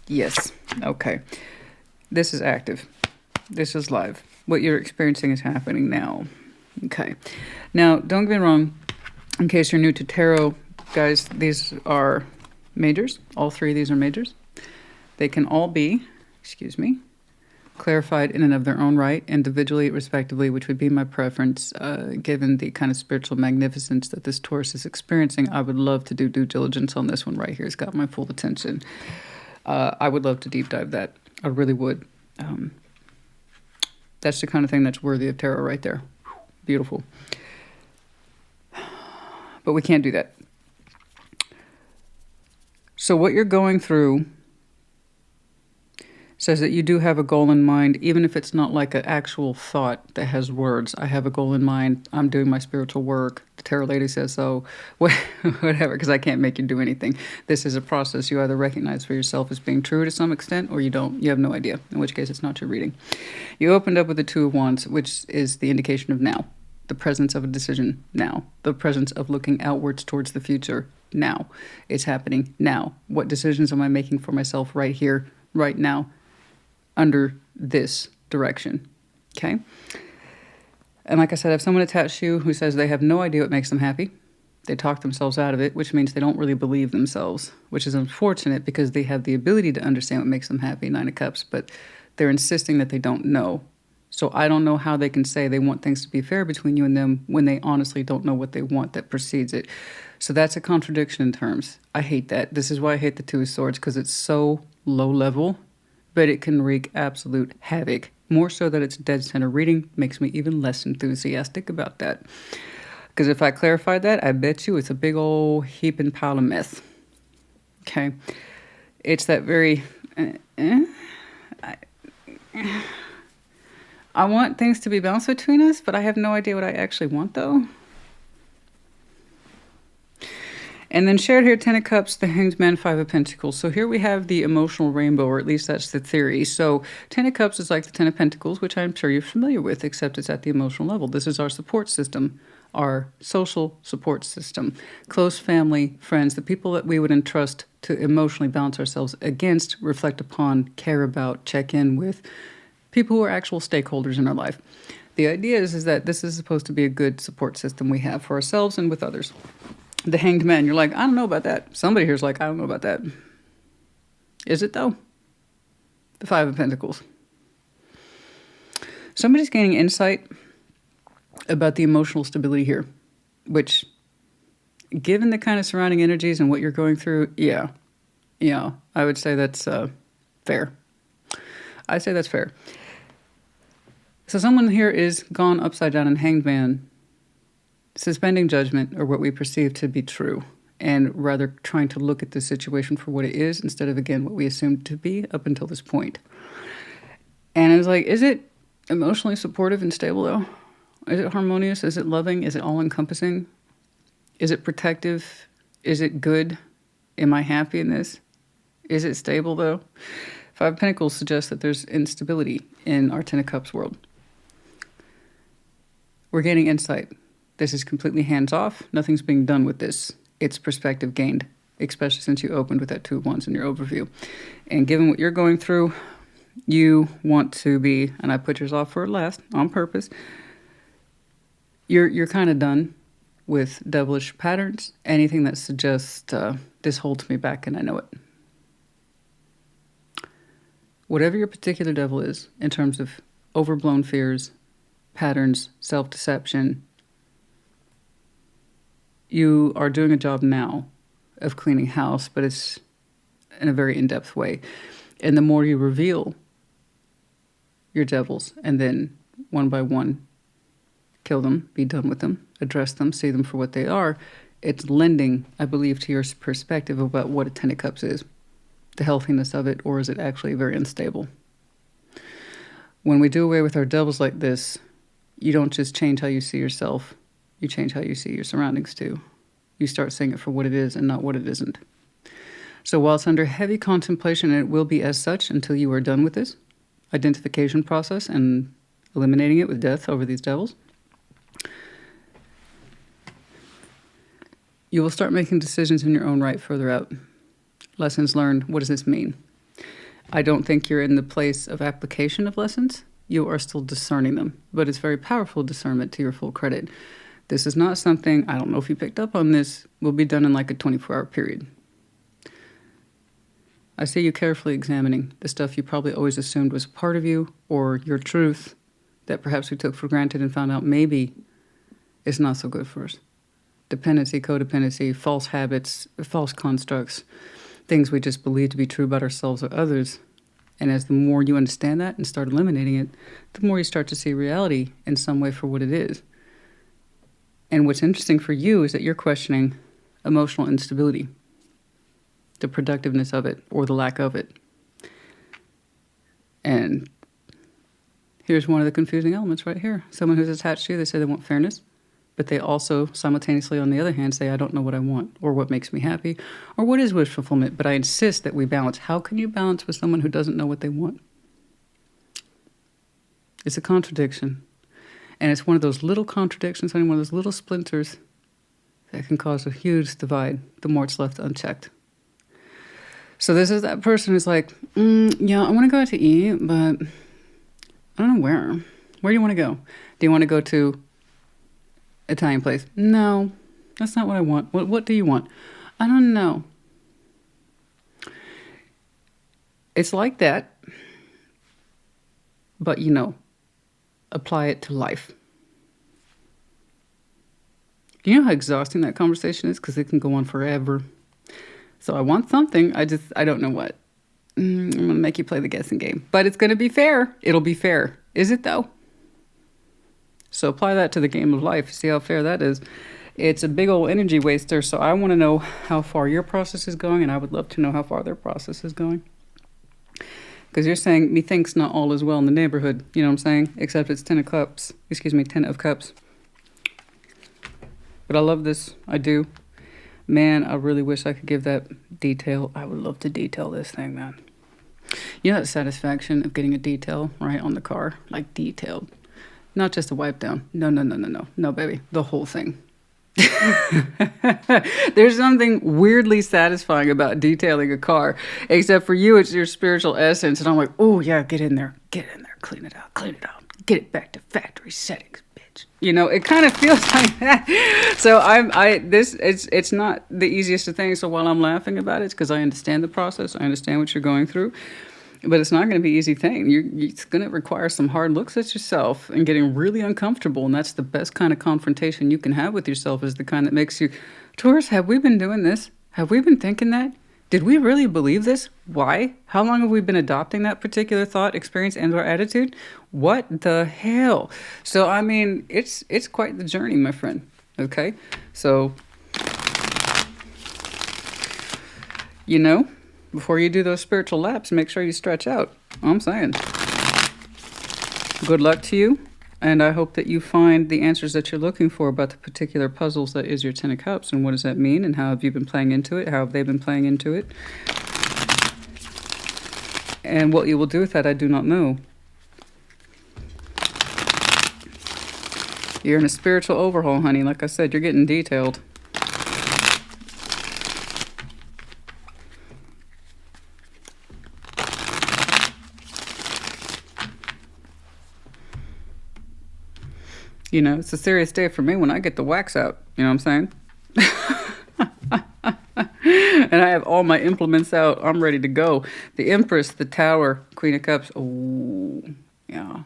Yes, okay. This is active. This is live. What you're experiencing is happening now. Okay. Now, don't get me wrong. In case you're new to tarot, guys, these are majors. All 3 of these are majors. They can all be, clarified in and of their own right, individually, respectively, which would be my preference. Given the kind of spiritual magnificence that this Taurus is experiencing, I would love to do due diligence on this one right here. It's got my full attention. I would love to deep dive that. I really would. That's the kind of thing that's worthy of tarot right there. Beautiful. But we can't do that. So what you're going through says that you do have a goal in mind, even if it's not like an actual thought that has words. I have a goal in mind. I'm doing my spiritual work. The tarot lady says so. Whatever, because I can't make you do anything. This is a process you either recognize for yourself as being true to some extent or you don't. You have no idea, in which case it's not your reading. You opened up with the 2 of Wands, which is the indication of now. The presence of a decision now. The presence of looking outwards towards the future now. It's happening now. What decisions am I making for myself right here, right now, under this direction? Okay? And like I said, if someone attached to you who says they have no idea what makes them happy, they talk themselves out of it, which means they don't really believe themselves, which is unfortunate because they have the ability to understand what makes them happy, 9 of Cups, but they're insisting that they don't know. So I don't know how they can say they want things to be fair between you and them when they honestly don't know what they want that precedes it. So that's a contradiction in terms. I hate that. This is why I hate the 2 of Swords, because it's so low level, but it can wreak absolute havoc. More so that it's dead center reading makes me even less enthusiastic about that. Because if I clarified that, I bet you it's a big old heaping pile of mess. Okay? It's that very... I want things to be balanced between us, but I have no idea what I actually want, though. And then shared here, 10 of Cups, the Hanged Man, 5 of Pentacles. So here we have the emotional rainbow, or at least that's the theory. So 10 of Cups is like the 10 of Pentacles, which I'm sure you're familiar with, except it's at the emotional level. This is our support system, our social support system. Close family, friends, the people that we would entrust to emotionally balance ourselves against, reflect upon, care about, check in with, people who are actual stakeholders in our life. The idea is that this is supposed to be a good support system we have for ourselves and with others. The Hanged Man, you're like, I don't know about that. Somebody here's like, I don't know about that. Is it though? The 5 of Pentacles. Somebody's gaining insight about the emotional stability here, which, given the kind of surrounding energies and what you're going through, yeah, I would say that's fair. I'd say that's fair. So someone here is gone upside down and Hanged Man, suspending judgment or what we perceive to be true, and rather trying to look at the situation for what it is instead of, again, what we assumed to be up until this point. And I was like, is it emotionally supportive and stable though? Is it harmonious? Is it loving? Is it all-encompassing? Is it protective? Is it good? Am I happy in this? Is it stable though? 5 of Pentacles suggests that there's instability in our 10 of Cups world. We're gaining insight. This is completely hands-off. Nothing's being done with this. It's perspective gained, especially since you opened with that 2 of Wands in your overview. And given what you're going through, you want to be, and I put yours off for last on purpose, you're kind of done with devilish patterns. Anything that suggests this holds me back and I know it. Whatever your particular devil is in terms of overblown fears, patterns, self-deception, you are doing a job now of cleaning house, but it's in a very in-depth way. And the more you reveal your devils and then one by one kill them, be done with them, address them, see them for what they are, it's lending, I believe, to your perspective about what a 10 of Cups is, the healthiness of it, or is it actually very unstable? When we do away with our devils like this, you don't just change how you see yourself, you change how you see your surroundings too. You start seeing it for what it is and not what it isn't. So while it's under heavy contemplation, and it will be as such until you are done with this identification process and eliminating it with death over these devils, you will start making decisions in your own right further out. Lessons learned. What does this mean? I don't think you're in the place of application of lessons. You are still discerning them, but it's very powerful discernment to your full credit. This is not something, I don't know if you picked up on this, will be done in like a 24-hour period. I see you carefully examining the stuff you probably always assumed was a part of you or your truth that perhaps we took for granted and found out maybe is not so good for us. Dependency, codependency, false habits, false constructs, things we just believe to be true about ourselves or others. And as the more you understand that and start eliminating it, the more you start to see reality in some way for what it is. And what's interesting for you is that you're questioning emotional instability, the productiveness of it or the lack of it. And here's one of the confusing elements right here. Someone who's attached to you, they say they want fairness, but they also simultaneously, on the other hand, say, I don't know what I want or what makes me happy or what is wish fulfillment, but I insist that we balance. How can you balance with someone who doesn't know what they want? It's a contradiction. And it's one of those little contradictions, one of those little splinters that can cause a huge divide the more it's left unchecked. So this is that person who's like, yeah, I want to go out to eat, but I don't know where. Where do you want to go? Do you want to go to Italian place? No, that's not what I want. What do you want? I don't know. It's like that, but apply it to life. Do you know how exhausting that conversation is? Because it can go on forever. So I want something. I don't know what. I'm going to make you play the guessing game. But it's going to be fair. It'll be fair. Is it though? So apply that to the game of life. See how fair that is. It's a big old energy waster. So I want to know how far your process is going. And I would love to know how far their process is going. Because you're saying, methinks not all is well in the neighborhood. You know what I'm saying? Except it's 10 of Cups. 10 of Cups. But I love this. I do. Man, I really wish I could give that detail. I would love to detail this thing, man. You know that satisfaction of getting a detail, right, on the car? Like detailed. Not just a wipe down. No, no, no, no, no. No, baby. The whole thing. There's something weirdly satisfying about detailing a car, except for you, it's your spiritual essence. And I'm like, oh, yeah, get in there, clean it out, get it back to factory settings, bitch. You know, it kind of feels like that. So it's not the easiest of things. So while I'm laughing about it, it's because I understand the process. I understand what you're going through. But it's not going to be an easy thing. It's going to require some hard looks at yourself and getting really uncomfortable. And that's the best kind of confrontation you can have with yourself, is the kind that makes you, Taurus, have we been doing this? Have we been thinking that? Did we really believe this? Why? How long have we been adopting that particular thought, experience, and or attitude? What the hell? So, I mean, it's quite the journey, my friend. Okay? So, you know, before you do those spiritual laps, make sure you stretch out. I'm saying. Good luck to you. And I hope that you find the answers that you're looking for about the particular puzzles that is your Ten of Cups. And what does that mean? And how have you been playing into it? How have they been playing into it? And what you will do with that, I do not know. You're in a spiritual overhaul, honey. Like I said, you're getting detailed. You know, it's a serious day for me when I get the wax out. You know what I'm saying? And I have all my implements out. I'm ready to go. The Empress, the Tower, Queen of Cups. Oh, yeah.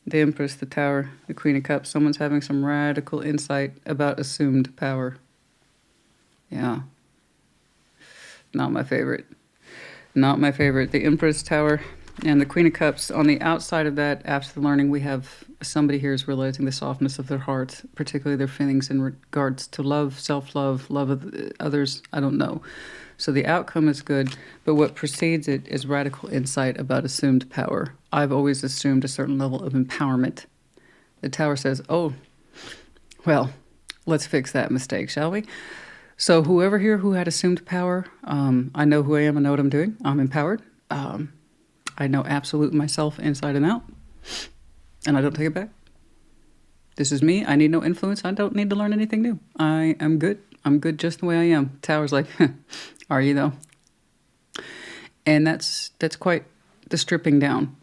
The Empress, the Tower, the Queen of Cups. Someone's having some radical insight about assumed power. Yeah. Not my favorite. Not my favorite. The Empress, Tower, and the Queen of Cups. On the outside of that, after the learning, we have somebody here is realizing the softness of their heart, particularly their feelings in regards to love, self-love, love of others. I don't know. So the outcome is good, but what precedes it is radical insight about assumed power. I've always assumed a certain level of empowerment. The Tower says, oh, well, let's fix that mistake, shall we? So whoever here who had assumed power, I know who I am, I know what I'm doing. I'm empowered. I know absolute myself inside and out, and I don't take it back. This is me. I need no influence. I don't need to learn anything new. I am good. I'm good just the way I am. Tower's like, are you though? And that's quite the stripping down.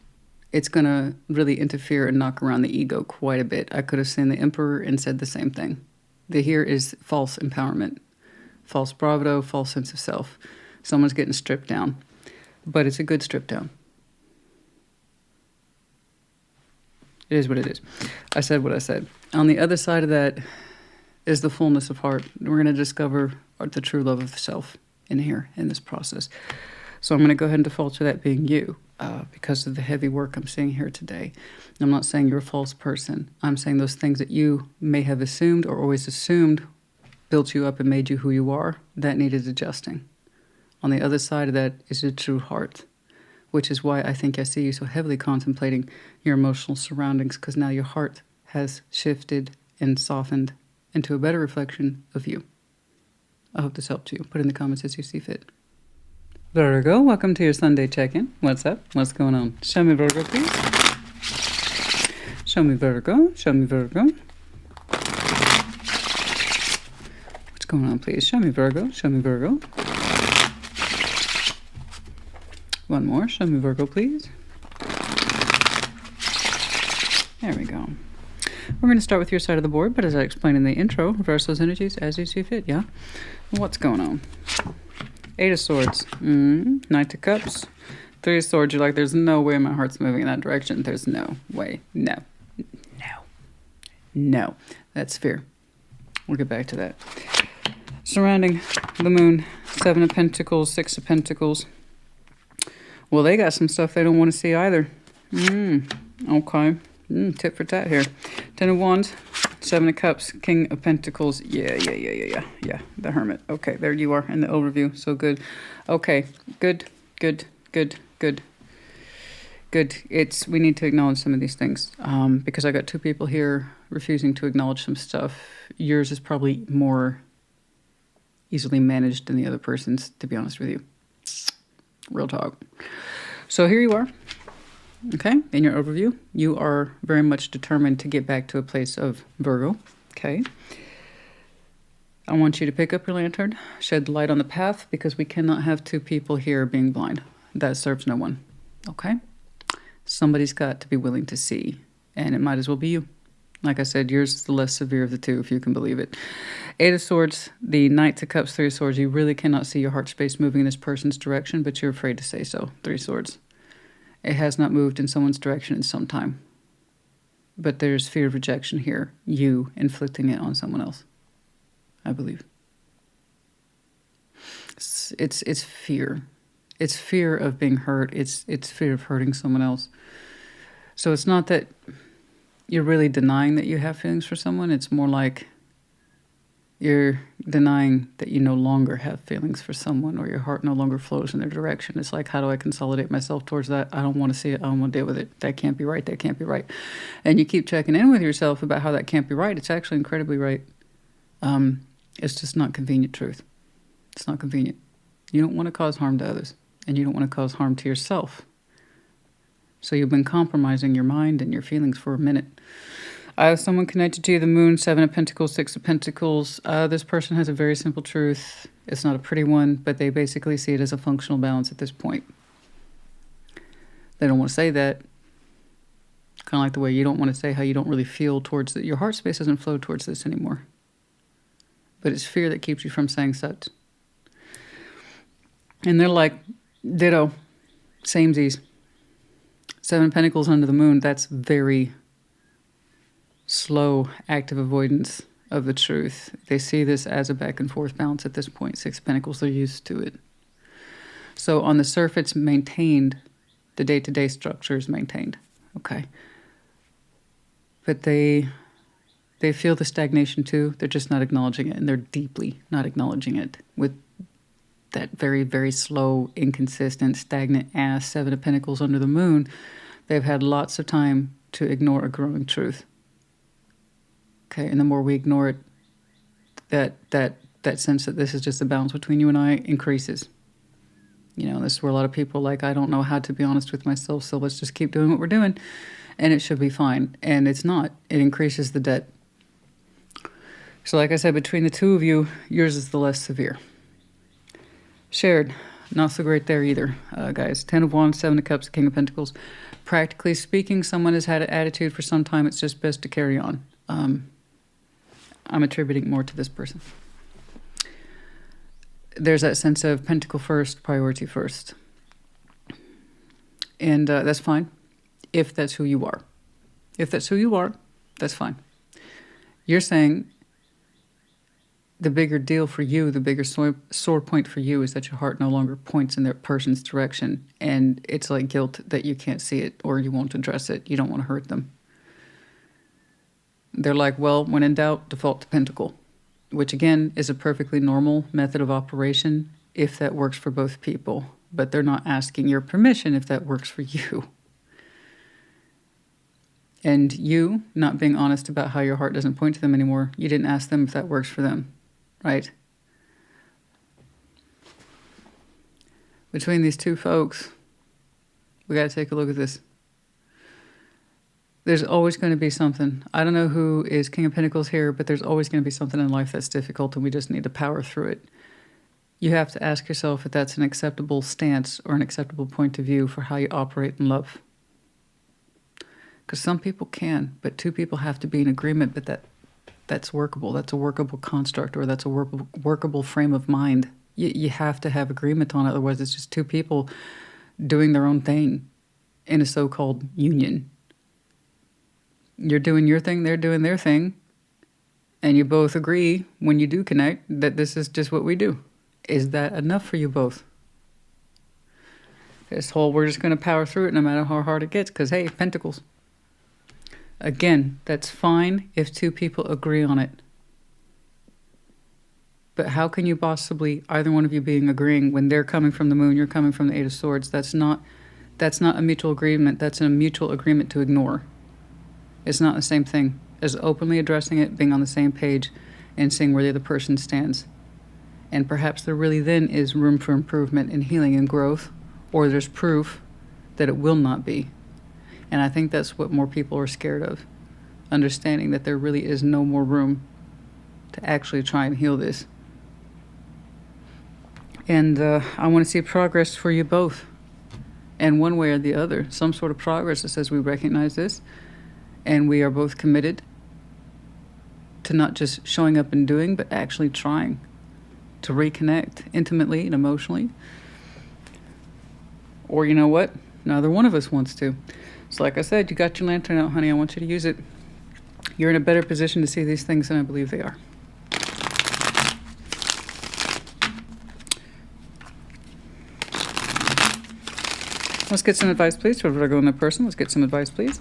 It's going to really interfere and knock around the ego quite a bit. I could have seen the Emperor and said the same thing. The here is false empowerment, false bravado, false sense of self. Someone's getting stripped down, but it's a good strip down. It is what it is. I said what I said. On the other side of that is the fullness of heart. We're going to discover the true love of the self in here, in this process. So I'm going to go ahead and default to that being you because of the heavy work I'm seeing here today. I'm not saying you're a false person. I'm saying those things that you may have assumed or always assumed built you up and made you who you are, that needed adjusting. On the other side of that is your true heart, which is why I think I see you so heavily contemplating your emotional surroundings, because now your heart has shifted and softened into a better reflection of you. I hope this helped you. Put in the comments as you see fit. Virgo, welcome to your Sunday check-in. What's up? What's going on? Show me Virgo, please. Show me Virgo. Show me Virgo. What's going on, please? Show me Virgo. Show me Virgo. One more. Show me Virgo, please. There we go. We're going to start with your side of the board, but as I explained in the intro, reverse those energies as you see fit, yeah? What's going on? Eight of Swords. Knight of Cups. Three of Swords. You're like, there's no way my heart's moving in that direction. There's no way. No. That's fear. We'll get back to that. Surrounding the Moon. Seven of Pentacles. Six of Pentacles. Well, they got some stuff they don't want to see either. Okay. Tit for tat here. Ten of Wands. Seven of Cups. King of Pentacles. Yeah. The Hermit. Okay, there you are in the overview. So good. Okay. Good. We need to acknowledge some of these things. Because I got two people here refusing to acknowledge some stuff. Yours is probably more easily managed than the other person's, to be honest with you. Real talk. So here you are. Okay, in your overview, you are very much determined to get back to a place of Virgo. Okay. I want you to pick up your lantern, shed the light on the path, because we cannot have two people here being blind. That serves no one. Okay? Somebody's got to be willing to see, and it might as well be you. Like I said, yours is the less severe of the two, if you can believe it. Eight of Swords, the Knight of Cups, Three of Swords. You really cannot see your heart space moving in this person's direction, but you're afraid to say so. Three of Swords. It has not moved in someone's direction in some time. But there's fear of rejection here, you inflicting it on someone else. I believe. It's fear. It's fear of being hurt. It's fear of hurting someone else. So it's not that you're really denying that you have feelings for someone. It's more like you're denying that you no longer have feelings for someone, or your heart no longer flows in their direction. It's like, how do I consolidate myself towards that? I don't want to see it. I don't want to deal with it. That can't be right. That can't be right. And you keep checking in with yourself about how that can't be right. It's actually incredibly right. It's just not convenient truth. It's not convenient. You don't want to cause harm to others, and you don't want to cause harm to yourself. So you've been compromising your mind and your feelings for a minute. I have someone connected to you, the Moon, Seven of Pentacles, Six of Pentacles. This person has a very simple truth. It's not a pretty one, but they basically see it as a functional balance at this point. They don't want to say that. Kind of like the way you don't want to say how you don't really feel towards it. Your heart space doesn't flow towards this anymore. But it's fear that keeps you from saying such. And they're like, ditto, samesies. Seven of Pentacles under the Moon, that's very slow, active avoidance of the truth. They see this as a back and forth balance at this point. Six of Pentacles, they're used to it. So on the surface, maintained, the day-to-day structure is maintained. Okay. But they feel the stagnation too. They're just not acknowledging it, and they're deeply not acknowledging it with that very, very slow, inconsistent, stagnant ass Seven of Pentacles under the Moon. They've had lots of time to ignore a growing truth. Okay, and the more we ignore it, that sense that this is just a balance between you and I increases. You know, this is where a lot of people are like, I don't know how to be honest with myself, so let's just keep doing what we're doing, and it should be fine. And it's not. It increases the debt. So like I said, between the two of you, yours is the less severe. Shared, not so great there either, guys. Ten of Wands, Seven of Cups, King of Pentacles. Practically speaking, someone has had an attitude for some time. It's just best to carry on. I'm attributing more to this person. There's that sense of pentacle first, priority first. And that's fine, if that's who you are. If that's who you are, that's fine. You're saying the bigger deal for you, the bigger sore point for you is that your heart no longer points in that person's direction. And it's like guilt that you can't see it or you won't address it. You don't want to hurt them. They're like, well, when in doubt, default to pentacle, which again is a perfectly normal method of operation if that works for both people. But they're not asking your permission if that works for you. And you not being honest about how your heart doesn't point to them anymore, you didn't ask them if that works for them, right? Between these two folks, we got to take a look at this. There's always going to be something. I don't know who is King of Pentacles here, but there's always going to be something in life that's difficult and we just need to power through it. You have to ask yourself if that's an acceptable stance or an acceptable point of view for how you operate in love. Because some people can, but two people have to be in agreement, but that's workable. That's a workable construct, or that's a workable frame of mind. You have to have agreement on it, otherwise it's just two people doing their own thing in a so-called union. You're doing your thing, they're doing their thing, and you both agree when you do connect that this is just what we do. Is that enough for you both? This whole we're just going to power through it no matter how hard it gets, because hey, Pentacles. Again, that's fine if two people agree on it. But how can you possibly, either one of you being agreeing, when they're coming from the Moon, you're coming from the Eight of Swords? That's not a mutual agreement. That's a mutual agreement to ignore. It's not the same thing as openly addressing it, being on the same page, and seeing where the other person stands. And perhaps there really then is room for improvement and healing and growth, or there's proof that it will not be. And I think that's what more people are scared of, understanding that there really is no more room to actually try and heal this. And I want to see progress for you both, and one way or the other, some sort of progress that says we recognize this, and we are both committed to not just showing up and doing, but actually trying to reconnect intimately and emotionally. Or you know what? Neither one of us wants to. So like I said, you got your lantern out, honey. I want you to use it. You're in a better position to see these things than I believe they are. Let's get some advice, please, for Virgo and their person. Let's get some advice, please.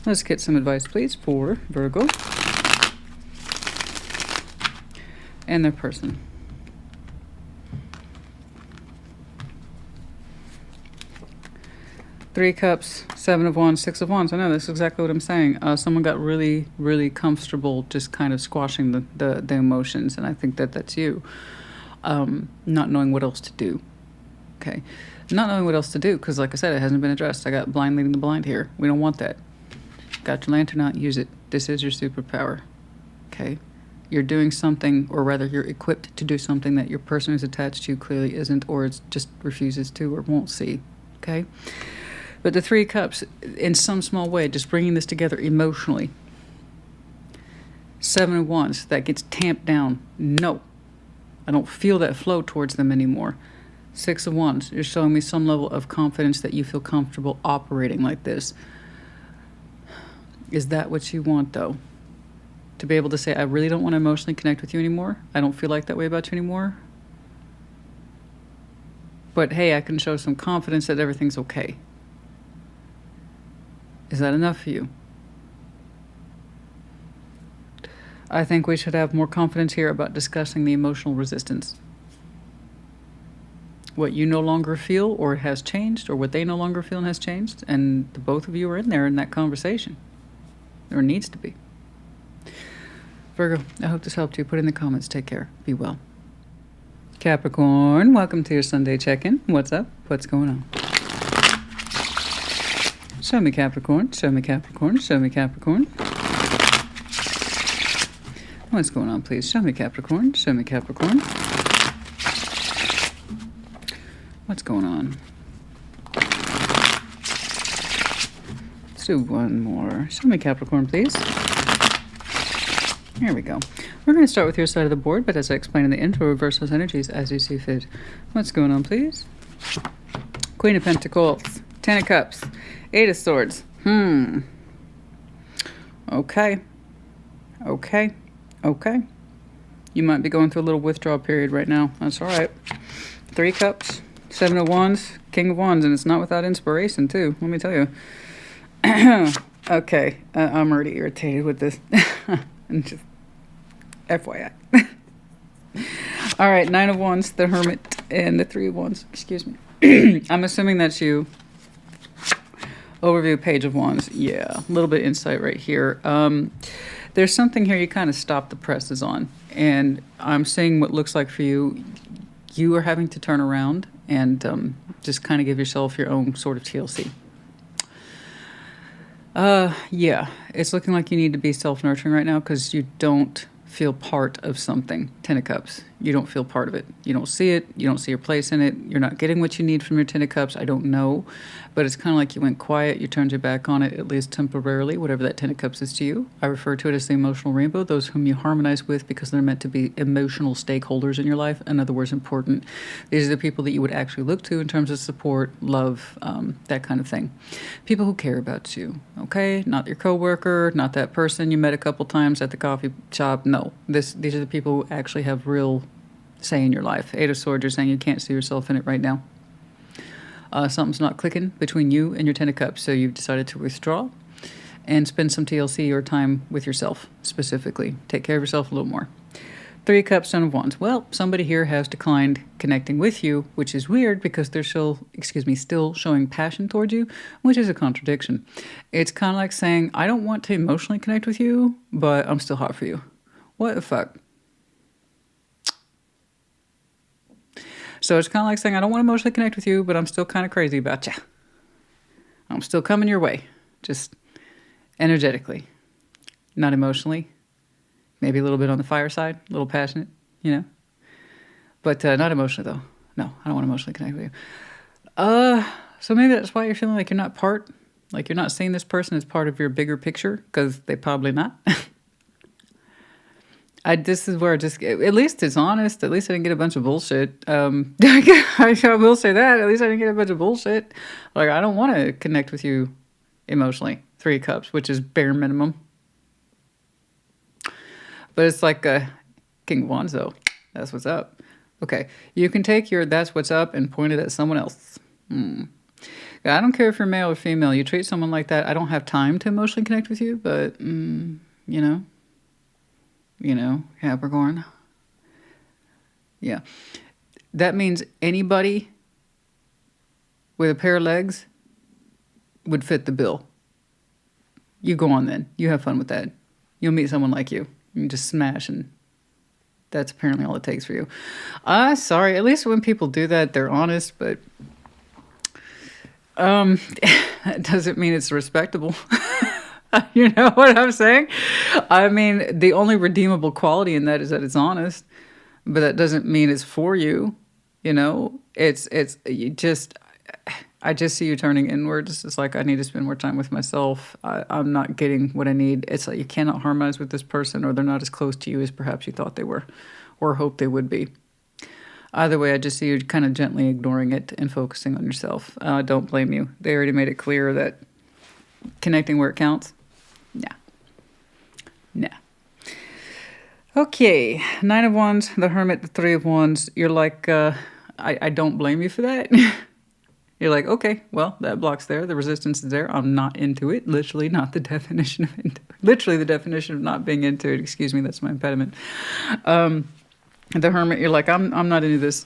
Let's get some advice, please, for Virgo and their person. Three Cups, Seven of Wands, Six of Wands. I know, that's exactly what I'm saying. Someone got really, really comfortable just kind of squashing the emotions, and I think that that's you. Not knowing what else to do. Okay. Not knowing what else to do, because like I said, it hasn't been addressed. I got blind leading the blind here. We don't want that. Got your lantern out, use it. This is your superpower. Okay? You're doing something, or rather you're equipped to do something that your person who's attached to you clearly isn't, or it just refuses to or won't see. Okay? But the Three Cups, in some small way, just bringing this together emotionally. Seven of Wands, that gets tamped down. No. I don't feel that flow towards them anymore. Six of Wands, you're showing me some level of confidence that you feel comfortable operating like this. Is that what you want, though? To be able to say, I really don't want to emotionally connect with you anymore. I don't feel like that way about you anymore. But hey, I can show some confidence that everything's okay. Is that enough for you? I think we should have more confidence here about discussing the emotional resistance. What you no longer feel, or it has changed, or what they no longer feel and has changed, and the both of you are in there in that conversation. Or needs to be. Virgo, I hope this helped you. Put in the comments. Take care. Be well. Capricorn, welcome to your Sunday check-in. What's up? What's going on? Show me Capricorn. Show me Capricorn. Show me Capricorn. What's going on, please? Show me Capricorn. Show me Capricorn. What's going on? Let's do one more. Show me Capricorn, please. Here we go. We're going to start with your side of the board, but as I explained in the intro, reverse those energies as you see fit. What's going on, please? Queen of Pentacles, Ten of Cups, Eight of Swords. Okay. You might be going through a little withdrawal period right now. That's all right. Three Cups, Seven of Wands, King of Wands, and it's not without inspiration, too. Let me tell you. Okay, I'm already irritated with this. And just FYI. All right, Nine of Wands, the Hermit, and the Three of Wands. Excuse me. I'm assuming that's you. Overview, Page of Wands. Yeah, a little bit of insight right here. There's something here you kind of stop the presses on. And I'm seeing what looks like for you. You are having to turn around and just kind of give yourself your own sort of TLC. Yeah, it's looking like you need to be self-nurturing right now because you don't feel part of something. Ten of Cups. You don't feel part of it. You don't see it. You don't see your place in it. You're not getting what you need from your Ten of Cups. I don't know. But it's kind of like you went quiet. You turned your back on it, at least temporarily, whatever that Ten of Cups is to you. I refer to it as the emotional rainbow, those whom you harmonize with because they're meant to be emotional stakeholders in your life. In other words, important. These are the people that you would actually look to in terms of support, love, that kind of thing. People who care about you, okay? Not your coworker, not that person you met a couple times at the coffee shop. No, these are the people who actually have real say in your life. Eight of Swords, you're saying you can't see yourself in it right now. Something's not clicking between you and your Ten of Cups, so you've decided to withdraw and spend some TLC or time with yourself specifically. Take care of yourself a little more. Three of Cups, Ten of Wands. Well, somebody here has declined connecting with you, which is weird because they're still, still showing passion towards you, which is a contradiction. It's kind of like saying, I don't want to emotionally connect with you, but I'm still hot for you. What the fuck? So it's kind of like saying, I don't want to emotionally connect with you, but I'm still kind of crazy about you. I'm still coming your way, just energetically, not emotionally. Maybe a little bit on the fire side, a little passionate, you know. But not emotionally, though. No, I don't want to emotionally connect with you. So maybe that's why you're feeling like you're not seeing this person as part of your bigger picture, because they probably not. This is where at least it's honest. At least I didn't get a bunch of bullshit. I will say that. At least I didn't get a bunch of bullshit. Like, I don't want to connect with you emotionally. Three of Cups, which is bare minimum. But it's like King of Wands, though. That's what's up. Okay. You can take your that's what's up and point it at someone else. I don't care if you're male or female. You treat someone like that. I don't have time to emotionally connect with you, but, you know, Capricorn. Yeah. That means anybody with a pair of legs would fit the bill. You go on then. You have fun with that. You'll meet someone like you. You just smash, and that's apparently all it takes for you. Sorry. At least when people do that, they're honest, but that doesn't mean it's respectable. You know what I'm saying? I mean, the only redeemable quality in that is that it's honest, but that doesn't mean it's for you. You know, I just see you turning inwards. It's like, I need to spend more time with myself. I'm not getting what I need. It's like you cannot harmonize with this person, or they're not as close to you as perhaps you thought they were or hoped they would be. Either way, I just see you kind of gently ignoring it and focusing on yourself. Don't blame you. They already made it clear that connecting where it counts. Nah. Okay. Nine of Wands, the Hermit, the Three of Wands. You're like, I don't blame you for that. You're like, okay, well, that block's there. The resistance is there. I'm not into it. Literally not the definition of into it. Literally the definition of not being into it. Excuse me, that's my impediment. The Hermit, you're like, I'm not into this.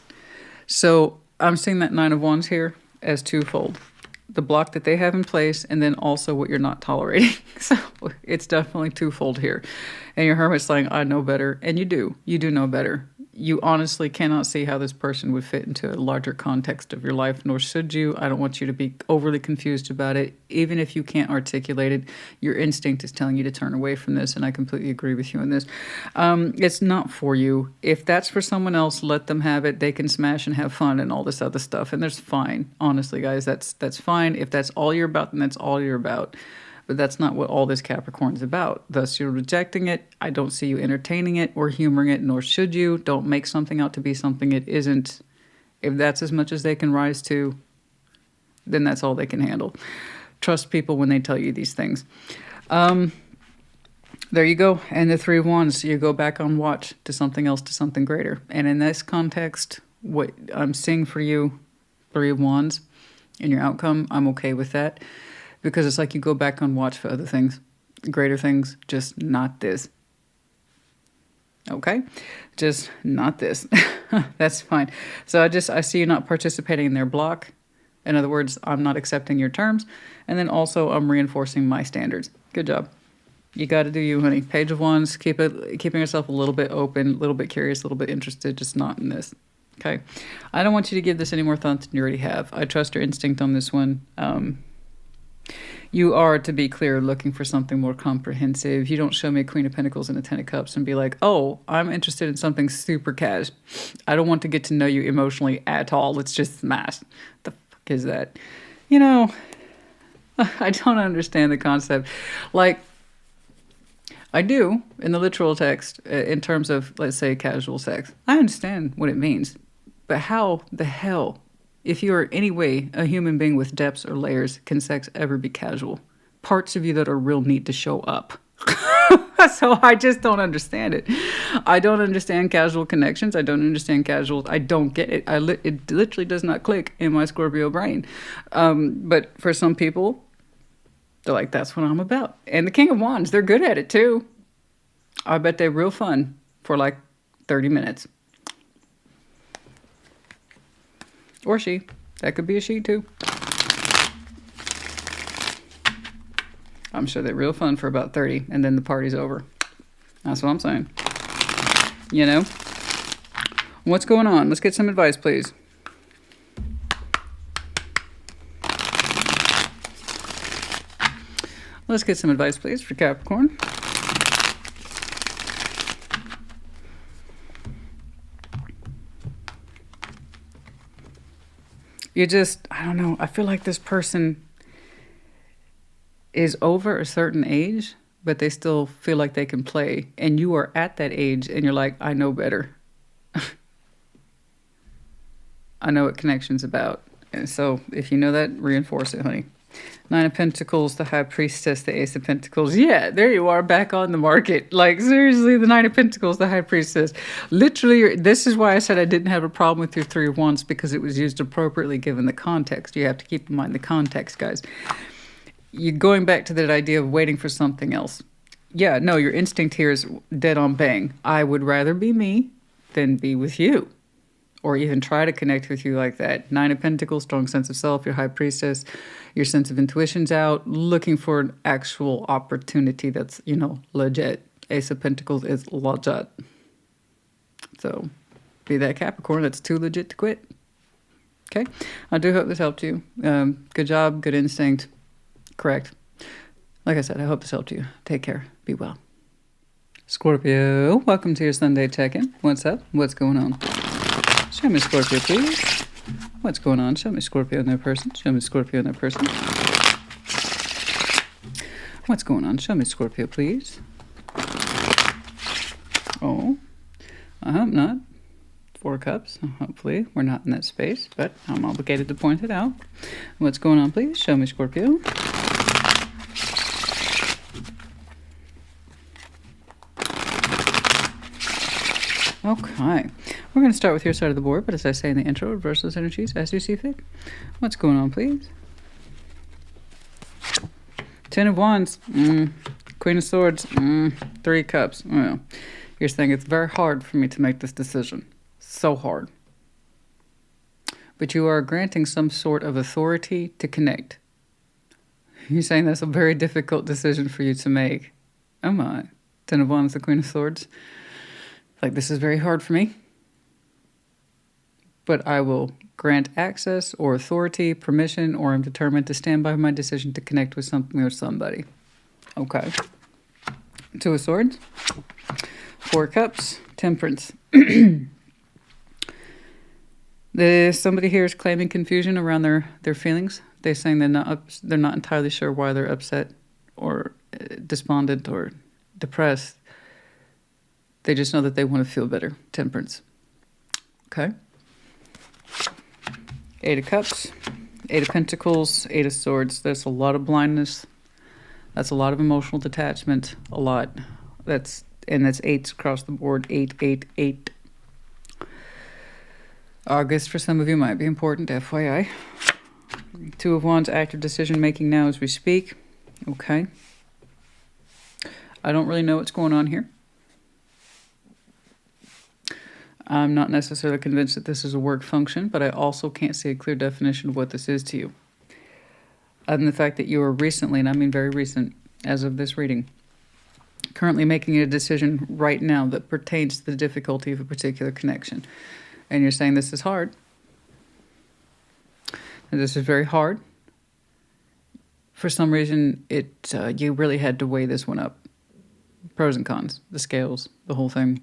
So I'm seeing that Nine of Wands here as twofold. The block that they have in place, and then also what you're not tolerating. So it's definitely twofold here. And your Hermit's saying, I know better. And you do. You do know better. You honestly cannot see how this person would fit into a larger context of your life, nor should you. I don't want you to be overly confused about it. Even if you can't articulate it, your instinct is telling you to turn away from this, and I completely agree with you on this. It's not for you. If that's for someone else, let them have it. They can smash and have fun and all this other stuff, and that's fine. Honestly, guys, that's fine. If that's all you're about, then that's all you're about. But that's not what all this Capricorn is about. Thus, you're rejecting it. I don't see you entertaining it or humoring it, nor should you. Don't make something out to be something it isn't. If that's as much as they can rise to, then that's all they can handle. Trust people when they tell you these things. There you go. And the Three of Wands, you go back on watch to something else, to something greater. And in this context, what I'm seeing for you, Three of Wands, and your outcome, I'm okay with that. Because it's like you go back on watch for other things, greater things, just not this. Okay? Just not this. That's fine. So I see you not participating in their block. In other words, I'm not accepting your terms. And then also I'm reinforcing my standards. Good job. You got to do you, honey. Page of Wands, keeping yourself a little bit open, a little bit curious, a little bit interested, just not in this. Okay? I don't want you to give this any more thought than you already have. I trust your instinct on this one. You are, to be clear, looking for something more comprehensive. You don't show me a Queen of Pentacles and a Ten of Cups and be like, oh, I'm interested in something super cash. I don't want to get to know you emotionally at all. Let's just smash. The fuck is that? You know, I don't understand the concept. Like, I do in the literal text in terms of, let's say, casual sex. I understand what it means. But how the hell, if you are in any way a human being with depths or layers, can sex ever be casual? Parts of you that are real need to show up. So I just don't understand it. I don't understand casual connections. I don't understand casual. I don't get it. It literally does not click in my Scorpio brain. But for some people, they're like, that's what I'm about. And the King of Wands, they're good at it too. I bet they're real fun for like 30 minutes. Or she. That could be a she too. I'm sure they're real fun for about 30 and then the party's over. That's what I'm saying. You know? What's going on? Let's get some advice, please. Let's get some advice, please, for Capricorn. I don't know. I feel like this person is over a certain age, but they still feel like they can play. And you are at that age and you're like, I know better. I know what connection's about. And so if you know that, reinforce it, honey. 9 of Pentacles, the High Priestess, the Ace of Pentacles. Yeah, there you are, back on the market. Like, seriously, the 9 of Pentacles, the High Priestess. Literally, this is why I said I didn't have a problem with your 3 of Wands, because it was used appropriately given the context. You have to keep in mind the context, guys. You're going back to that idea of waiting for something else. Yeah, no, your instinct here is dead on bang. I would rather be me than be with you, or even try to connect with you like that. 9 of Pentacles, strong sense of self, your High Priestess, your sense of intuition's out, looking for an actual opportunity that's, you know, legit. Ace of Pentacles is legit. So, be that Capricorn that's too legit to quit. Okay? I do hope this helped you. Good job, good instinct. Correct. Like I said, I hope this helped you. Take care. Be well. Scorpio, welcome to your Sunday check-in. What's up? What's going on? Show me Scorpio, please. What's going on? Show me Scorpio in their person. Show me Scorpio in their person. What's going on? Show me Scorpio, please. Oh, I hope not. 4 cups. Hopefully we're not in that space, but I'm obligated to point it out. What's going on, please? Show me Scorpio. Okay. We're going to start with your side of the board, but as I say in the intro, reverse those energies as you see fit. What's going on, please? 10 of Wands. Queen of Swords. 3 cups. Well, you're saying it's very hard for me to make this decision. So hard. But you are granting some sort of authority to connect. You're saying that's a very difficult decision for you to make. Oh my. 10 of Wands, the Queen of Swords. Like, this is very hard for me. But I will grant access or authority, permission, or I'm determined to stand by my decision to connect with something or somebody. Okay. 2 of Swords. 4 cups. Temperance. Somebody here is claiming confusion around their feelings. They're saying they're not entirely sure why they're upset or despondent or depressed. They just know that they want to feel better. Temperance. Okay. 8 of Cups, 8 of Pentacles, 8 of Swords. There's a lot of blindness. That's a lot of emotional detachment. A lot. That's 8s across the board. 8, 8, 8. August for some of you might be important, FYI. 2 of Wands, active decision making now as we speak. Okay. I don't really know what's going on here. I'm not necessarily convinced that this is a work function, but I also can't see a clear definition of what this is to you. Other than the fact that you are recently, and I mean very recent, as of this reading, currently making a decision right now that pertains to the difficulty of a particular connection. And you're saying this is hard. And this is very hard. For some reason, you really had to weigh this one up. Pros and cons, the scales, the whole thing.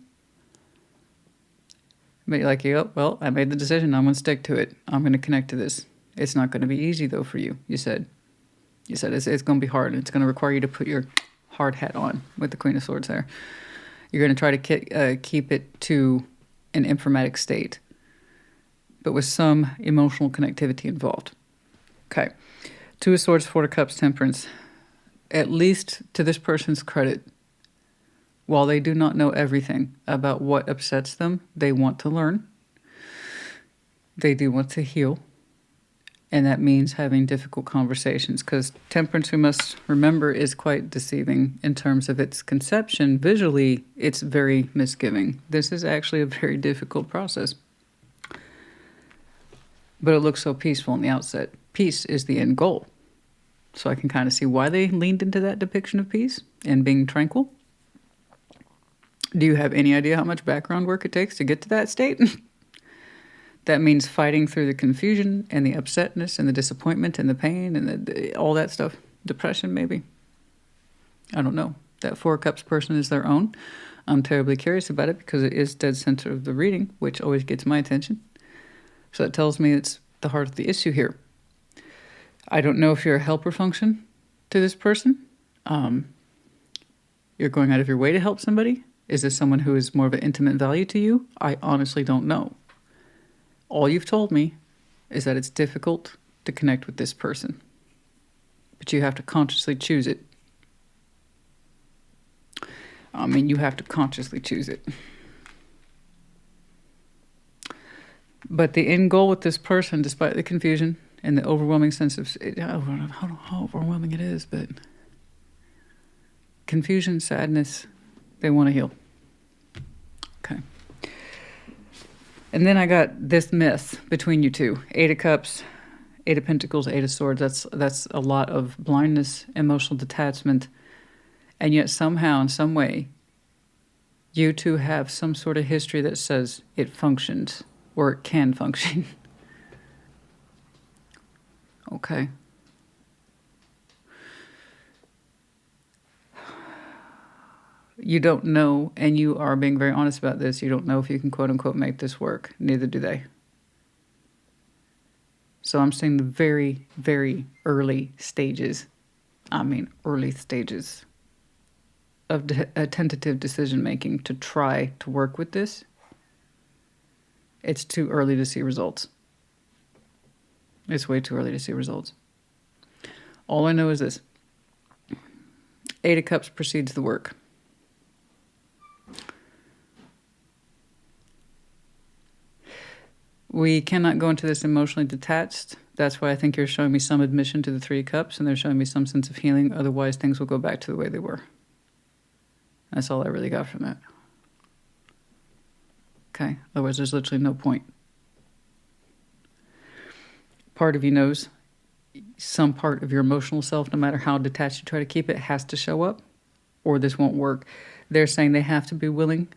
But you're like, oh, well, I made the decision. I'm going to stick to it. I'm going to connect to this. It's not going to be easy, though, for you, you said. You said it's going to be hard. It's going to require you to put your hard hat on with the Queen of Swords there. You're going to try to keep it to an informatic state, but with some emotional connectivity involved. Okay. 2 of Swords, 4 of Cups, Temperance. At least to this person's credit, while they do not know everything about what upsets them, they want to learn. They do want to heal. And that means having difficult conversations, because temperance, we must remember, is quite deceiving in terms of its conception. Visually, it's very misgiving. This is actually a very difficult process. But it looks so peaceful on the outset. Peace is the end goal. So I can kind of see why they leaned into that depiction of peace and being tranquil. Do you have any idea how much background work it takes to get to that state? That means fighting through the confusion and the upsetness and the disappointment and the pain and all that stuff. Depression, maybe. I don't know. That Four of Cups person is their own. I'm terribly curious about it because it is dead center of the reading, which always gets my attention. So that tells me it's the heart of the issue here. I don't know if you're a helper function to this person. You're going out of your way to help somebody. Is this someone who is more of an intimate value to you? I honestly don't know. All you've told me is that it's difficult to connect with this person, but you have to consciously choose it. You have to consciously choose it. But the end goal with this person, despite the confusion and the overwhelming sense of, I don't know how overwhelming it is, but confusion, sadness, they want to heal. Okay. And then I got this myth between you two. Eight of Cups, Eight of Pentacles, Eight of Swords. That's a lot of blindness, emotional detachment. And yet somehow, in some way, you two have some sort of history that says it functions or it can function. Okay. You don't know, and you are being very honest about this, you don't know if you can quote-unquote make this work. Neither do they. So I'm saying the very, very early stages, early stages of a tentative decision-making to try to work with this. It's too early to see results. It's way too early to see results. All I know is this. Eight of Cups precedes the work. We cannot go into this emotionally detached. That's why I think you're showing me some admission to the Three of Cups, and they're showing me some sense of healing. Otherwise, things will go back to the way they were. That's all I really got from that. Okay? Otherwise, there's literally no point. Part of you knows some part of your emotional self, no matter how detached you try to keep it, has to show up, or this won't work. They're saying they have to be willing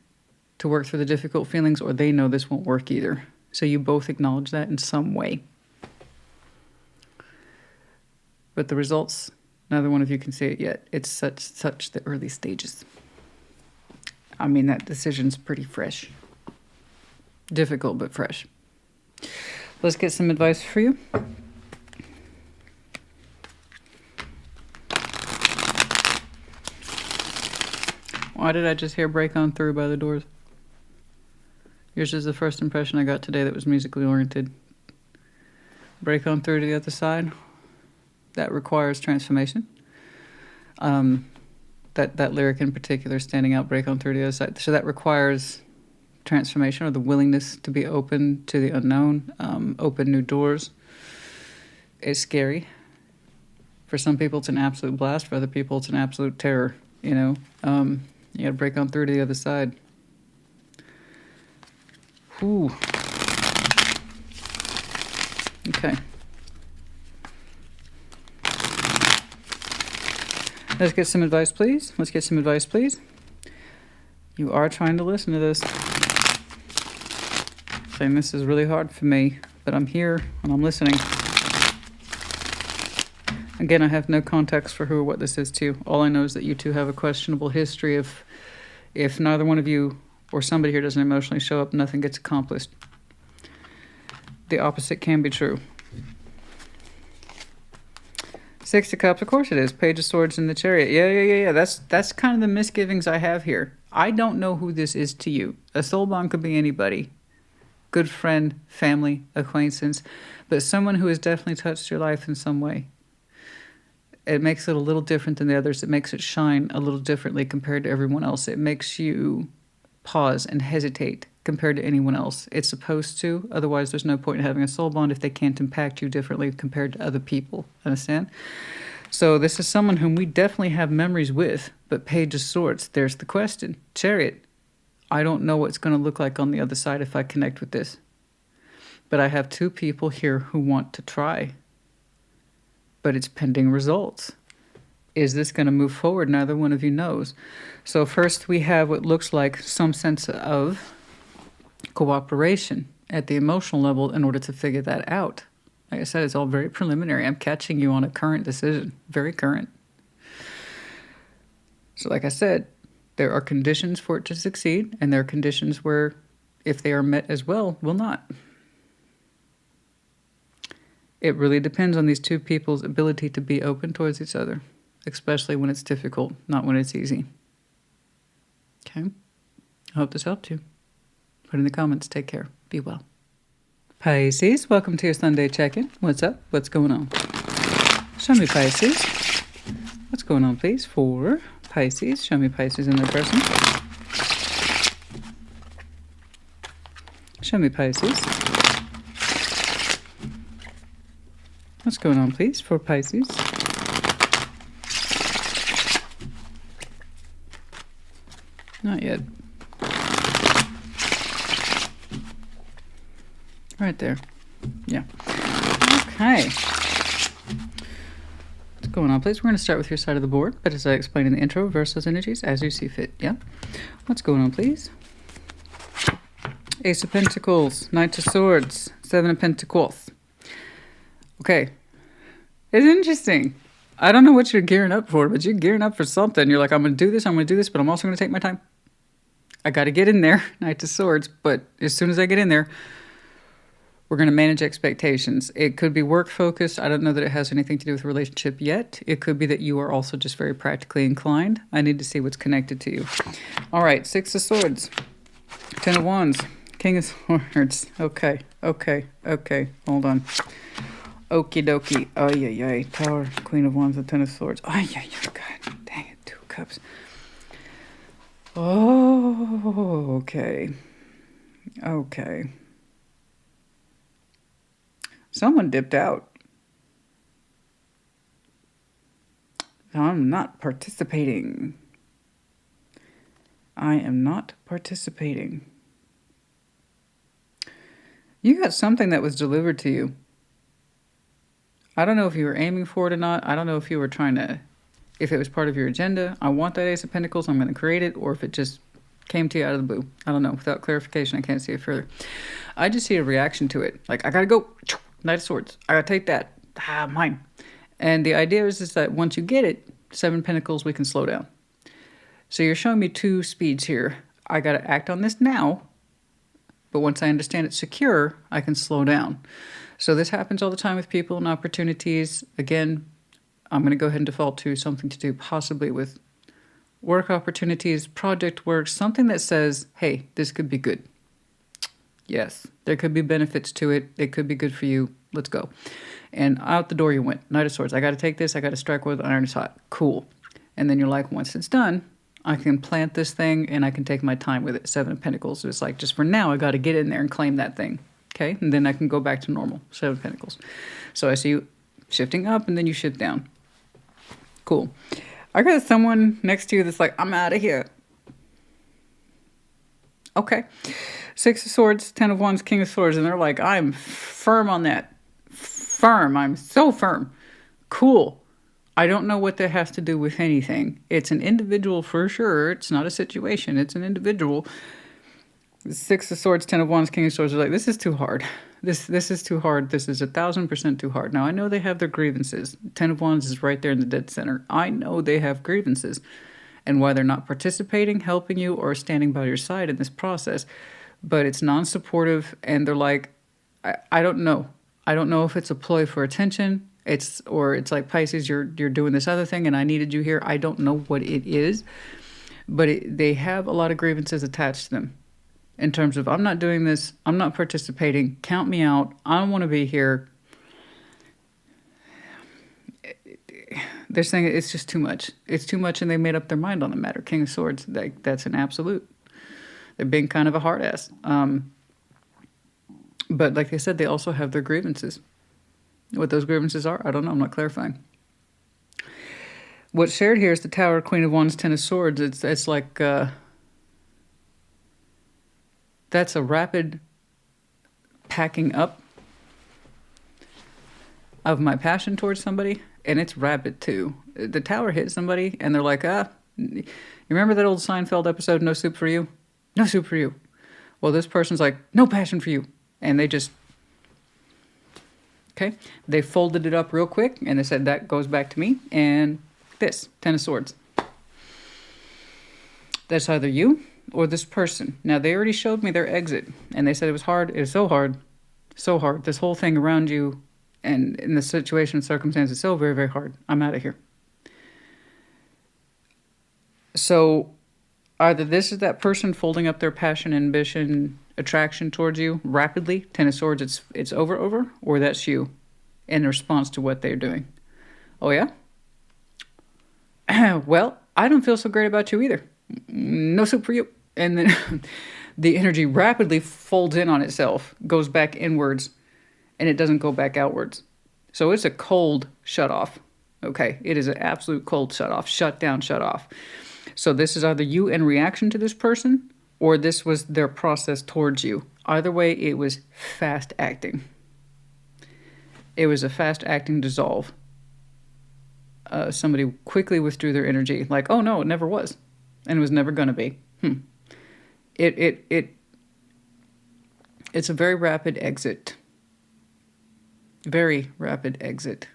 to work through the difficult feelings, or they know this won't work either. So you both acknowledge that in some way. But the results, neither one of you can see it yet. It's such the early stages. That decision's pretty fresh. Difficult, but fresh. Let's get some advice for you. Why did I just hear Break On Through by the Doors? Yours is the first impression I got today that was musically oriented. Break on through to the other side. That requires transformation. That lyric in particular, standing out, break on through to the other side. So that requires transformation, or the willingness to be open to the unknown, open new doors. It's scary. For some people, it's an absolute blast. For other people, it's an absolute terror. You gotta break on through to the other side. Ooh. Okay. Let's get some advice, please. Let's get some advice, please. You are trying to listen to this. Saying this is really hard for me, but I'm here and I'm listening. Again, I have no context for who or what this is to. All I know is that you two have a questionable history of, if neither one of you or somebody here doesn't emotionally show up, nothing gets accomplished. The opposite can be true. Six of Cups, of course it is. Page of Swords in the Chariot. Yeah. That's kind of the misgivings I have here. I don't know who this is to you. A soul bond could be anybody. Good friend, family, acquaintance, but someone who has definitely touched your life in some way. It makes it a little different than the others. It makes it shine a little differently compared to everyone else. It makes you pause and hesitate compared to anyone else. It's supposed to. Otherwise, there's no point in having a soul bond if they can't impact you differently compared to other people. Understand? So this is someone whom we definitely have memories with, but Page of Swords, there's the question. Chariot, I don't know what's going to look like on the other side if I connect with this. But I have two people here who want to try. But it's pending results. Is this going to move forward? Neither one of you knows. So first we have what looks like some sense of cooperation at the emotional level in order to figure that out. Like I said, it's all very preliminary. I'm catching you on a current decision. Very current. So like I said, there are conditions for it to succeed, and there are conditions where, if they are met as well, will not. It really depends on these two people's ability to be open towards each other, especially when it's difficult, not when it's easy. Okay? I hope this helped you. Put in the comments. Take care. Be well. Pisces, welcome to your Sunday check-in. What's up? What's going on? Show me Pisces. What's going on, please? For Pisces. Show me Pisces in their person. Show me Pisces. What's going on, please, for Pisces? Not yet. Right there. Yeah. Okay. What's going on, please? We're going to start with your side of the board, but as I explained in the intro, reverse those energies as you see fit. Yeah. What's going on, please? Ace of Pentacles, Knight of Swords, Seven of Pentacles. Okay. It's interesting. I don't know what you're gearing up for, but you're gearing up for something. You're like, I'm going to do this, but I'm also going to take my time. I got to get in there, Knight of Swords, but as soon as I get in there, we're going to manage expectations. It could be work focused. I don't know that it has anything to do with a relationship yet. It could be that you are also just very practically inclined. I need to see what's connected to you. All right, Six of Swords, Ten of Wands, King of Swords. Okay. Hold on. Okie dokie. Oh, yeah. Tower, Queen of Wands, and Ten of Swords. Oh, yeah. God dang it. Two Cups. Oh, okay. Someone dipped out. I'm not participating. I am not participating. You got something that was delivered to you. I don't know if you were aiming for it or not. I don't know if you were trying to, if it was part of your agenda. I want that Ace of Pentacles. I'm going to create it. Or if it just came to you out of the blue. I don't know. Without clarification, I can't see it further. I just see a reaction to it. Like, I got to go. Knight of Swords. I got to take that. Mine. And the idea is that once you get it, Seven Pentacles, we can slow down. So you're showing me two speeds here. I got to act on this now. But once I understand it's secure, I can slow down. So this happens all the time with people and opportunities. Again, I'm going to go ahead and default to something to do possibly with work opportunities, project work, something that says, hey, this could be good. Yes, there could be benefits to it. It could be good for you. Let's go. And out the door you went. Knight of Swords. I got to take this. I got to strike while the iron is hot. Cool. And then you're like, once it's done, I can plant this thing and I can take my time with it. Seven of Pentacles. So it's like, just for now, I got to get in there and claim that thing. Okay? And then I can go back to normal. Seven of Pentacles. So I see you shifting up and then you shift down. Cool. I got someone next to you that's like, I'm out of here. Okay. Six of Swords, Ten of Wands, King of Swords. And they're like, I'm firm on that. Firm. I'm so firm. Cool. I don't know what that has to do with anything. It's an individual for sure. It's not a situation. It's an individual. Six of Swords, Ten of Wands, King of Swords are like, this is too hard. This is too hard. This is 1,000% too hard. Now, I know they have their grievances. Ten of Wands is right there in the dead center. I know they have grievances and why they're not participating, helping you, or standing by your side in this process. But it's non-supportive, and they're like, I don't know. I don't know if it's a ploy for attention. It's like, Pisces, you're doing this other thing, and I needed you here. I don't know what it is, but they have a lot of grievances attached to them. In terms of, I'm not doing this, I'm not participating, count me out, I don't want to be here. They're saying it's just too much. It's too much, and they made up their mind on the matter. King of Swords, that's an absolute. They're being kind of a hard ass. But like I said, they also have their grievances. What those grievances are, I don't know. I'm not clarifying. What's shared here is the Tower, Queen of Wands, Ten of Swords. It's like that's a rapid packing up of my passion towards somebody, and it's rapid too. The Tower hits somebody, and they're like, you remember that old Seinfeld episode, No Soup for You? No soup for you. Well, this person's like, no passion for you. And they just, okay, they folded it up real quick, and they said, that goes back to me, and this, Ten of Swords. That's either you or this person. Now, they already showed me their exit, and they said it was hard. It was so hard, so hard. This whole thing around you and in the situation and circumstances, so very, very hard. I'm out of here. So either this is that person folding up their passion, ambition, attraction towards you rapidly, Ten of Swords, it's over, or that's you in response to what they're doing. Oh, yeah? Well, I don't feel so great about you either. No soup for you. And then the energy rapidly folds in on itself, goes back inwards, and it doesn't go back outwards. So it's a cold shut off. Okay, it is an absolute cold shut off. Shut down, shut off. So this is either you in reaction to this person, or this was their process towards you. Either way, it was fast acting. It was a fast acting dissolve. Somebody quickly withdrew their energy, like, oh no, it never was, and it was never going to be. It's a very rapid exit. Very rapid exit.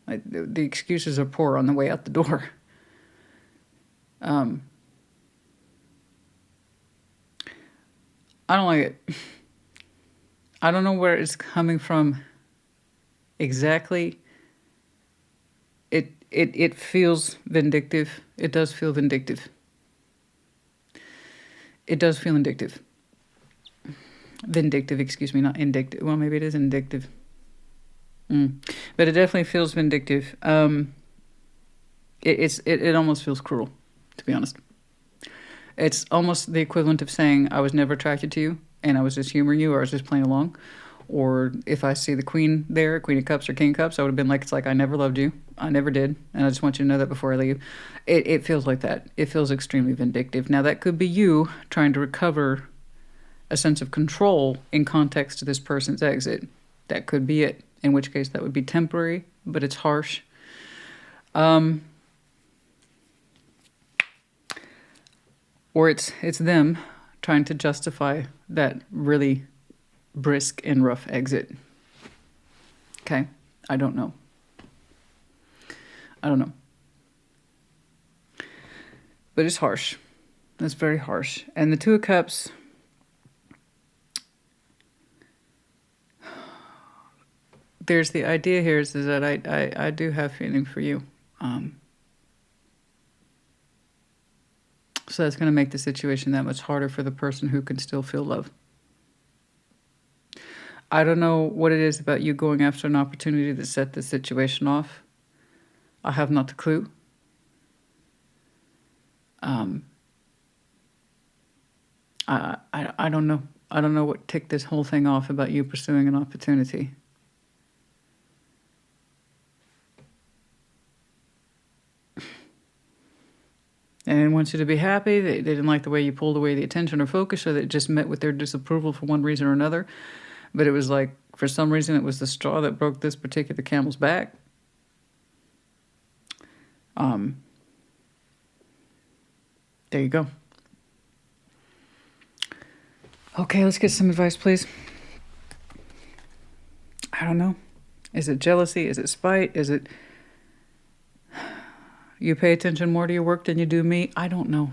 The excuses are poor on the way out the door. I don't like it. I don't know where it's coming from exactly. It feels vindictive. It does feel vindictive. It does feel vindictive. Vindictive, excuse me, not indictive. Well, maybe it is indictive. But it definitely feels vindictive. It almost feels cruel, to be honest. It's almost the equivalent of saying, I was never attracted to you, and I was just humoring you, or I was just playing along. Or if I see the Queen there, Queen of Cups or King of Cups, I would have been like, it's like, I never loved you. I never did. And I just want you to know that before I leave. It feels like that. It feels extremely vindictive. Now, that could be you trying to recover a sense of control in context to this person's exit. That could be it. In which case, that would be temporary, but it's harsh. Or it's them trying to justify that really brisk and rough exit. Okay? I don't know. But it's harsh. It's very harsh. And the Two of Cups, there's the idea here is that I do have feeling for you. So that's going to make the situation that much harder for the person who can still feel love. I don't know what it is about you going after an opportunity that set the situation off. I have not a clue. I don't know. I don't know what ticked this whole thing off about you pursuing an opportunity. And they want you to be happy. They didn't like the way you pulled away the attention or focus, or they just met with their disapproval for one reason or another. But it was like, for some reason, it was the straw that broke this particular camel's back. There you go. Okay, let's get some advice, please. I don't know. Is it jealousy? Is it spite? Is it you pay attention more to your work than you do me? I don't know.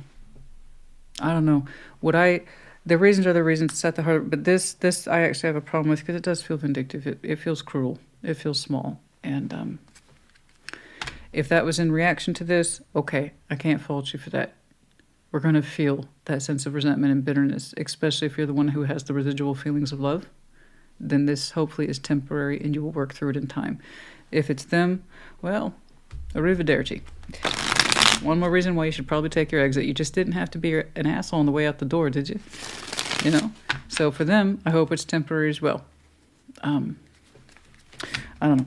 The reasons are the reasons to set the heart, but this I actually have a problem with because it does feel vindictive. It feels cruel. It feels small. And if that was in reaction to this, okay, I can't fault you for that. We're going to feel that sense of resentment and bitterness, especially if you're the one who has the residual feelings of love. Then this hopefully is temporary and you will work through it in time. If it's them, well, arrivederci. One more reason why you should probably take your exit. You just didn't have to be an asshole on the way out the door, did you? You know? So for them, I hope it's temporary as well. I don't know.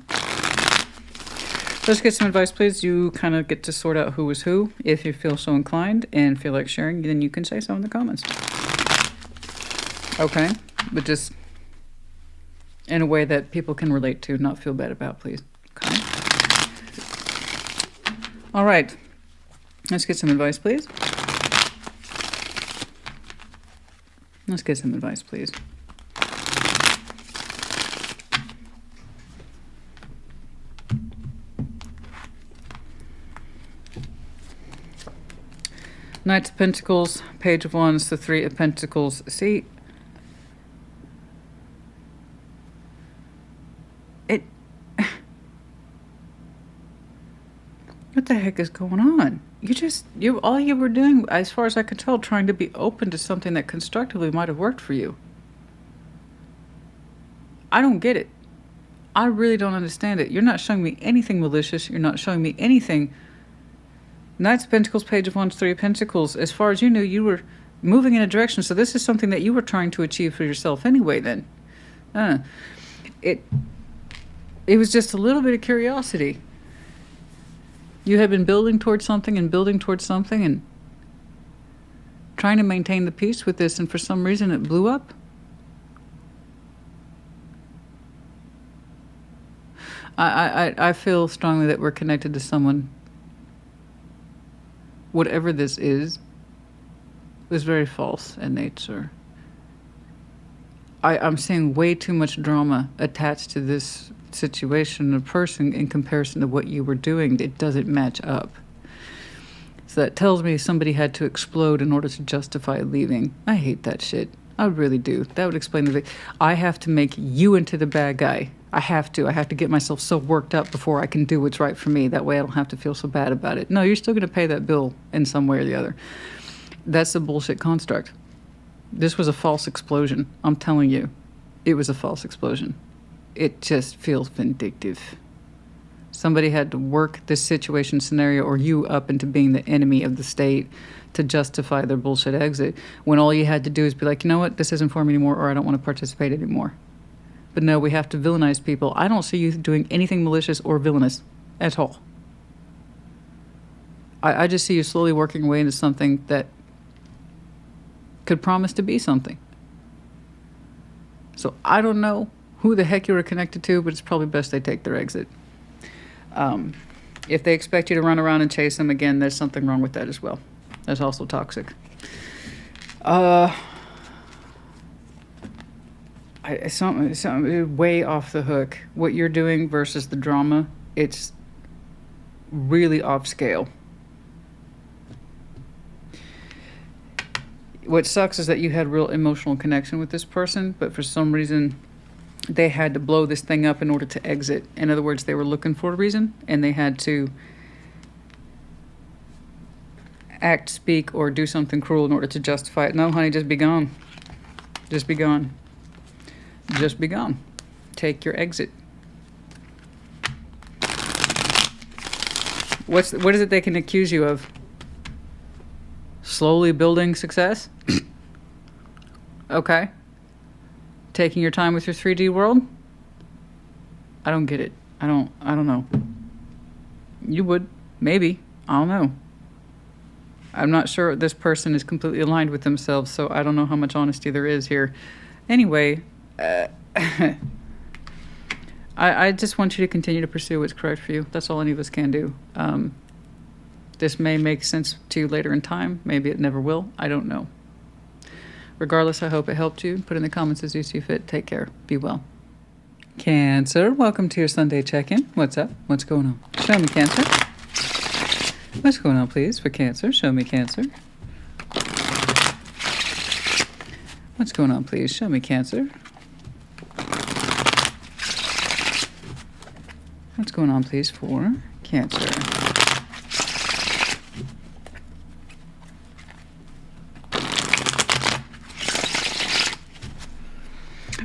Let's get some advice, please. You kind of get to sort out who is who. If you feel so inclined and feel like sharing, then you can say so in the comments. Okay? But just in a way that people can relate to, not feel bad about, please. Okay? All right. Let's get some advice, please. Let's get some advice, please. Knight of Pentacles, Page of Wands, the Three of Pentacles. See, what the heck is going on? All you were doing, as far as I could tell, trying to be open to something that constructively might have worked for you. I don't get it. I really don't understand it. You're not showing me anything malicious. You're not showing me anything. Knights of Pentacles, Page of Wands, Three of Pentacles. As far as you knew, you were moving in a direction. So this is something that you were trying to achieve for yourself anyway then. It was just a little bit of curiosity. You had been building towards something and trying to maintain the peace with this, and for some reason it blew up. I feel strongly that we're connected to someone. Whatever this is very false in nature. I'm seeing way too much drama attached to this situation, a person, in comparison to what you were doing. It doesn't match up. So that tells me somebody had to explode in order to justify leaving. I hate that shit. I really do. That would explain the... I have to make you into the bad guy. I have to get myself so worked up before I can do what's right for me. That way I don't have to feel so bad about it. No, you're still going to pay that bill in some way or the other. That's a bullshit construct. This was a false explosion. I'm telling you. It was a false explosion. It just feels vindictive. Somebody had to work this situation, scenario, or you up into being the enemy of the state to justify their bullshit exit, when all you had to do is be like, you know what, this isn't for me anymore, or I don't want to participate anymore. But no, we have to villainize people. I don't see you doing anything malicious or villainous at all. I just see you slowly working your way into something that could promise to be something. So I don't know who the heck you were connected to, but it's probably best they take their exit. If they expect you to run around and chase them again, there's something wrong with that as well. That's also toxic. Something way off the hook. What you're doing versus the drama, it's really off scale. What sucks is that you had real emotional connection with this person, but for some reason they had to blow this thing up in order to exit. In other words, they were looking for a reason, and they had to act, speak, or do something cruel in order to justify it. No, honey, just be gone. Just be gone. Just be gone. Take your exit. What is it they can accuse you of? Slowly building success? Okay. Taking your time with your 3D world? I don't get it. I don't know. You would. Maybe. I don't know. I'm not sure this person is completely aligned with themselves, so I don't know how much honesty there is here. Anyway, I just want you to continue to pursue what's correct for you. That's all any of us can do. This may make sense to you later in time. Maybe it never will. I don't know. Regardless, I hope it helped you. Put in the comments as you see fit. Take care. Be well. Cancer, welcome to your Sunday check-in. What's up? What's going on? Show me, Cancer. What's going on, please, for Cancer? Show me, Cancer. What's going on, please? Show me, Cancer. What's going on, please, for Cancer?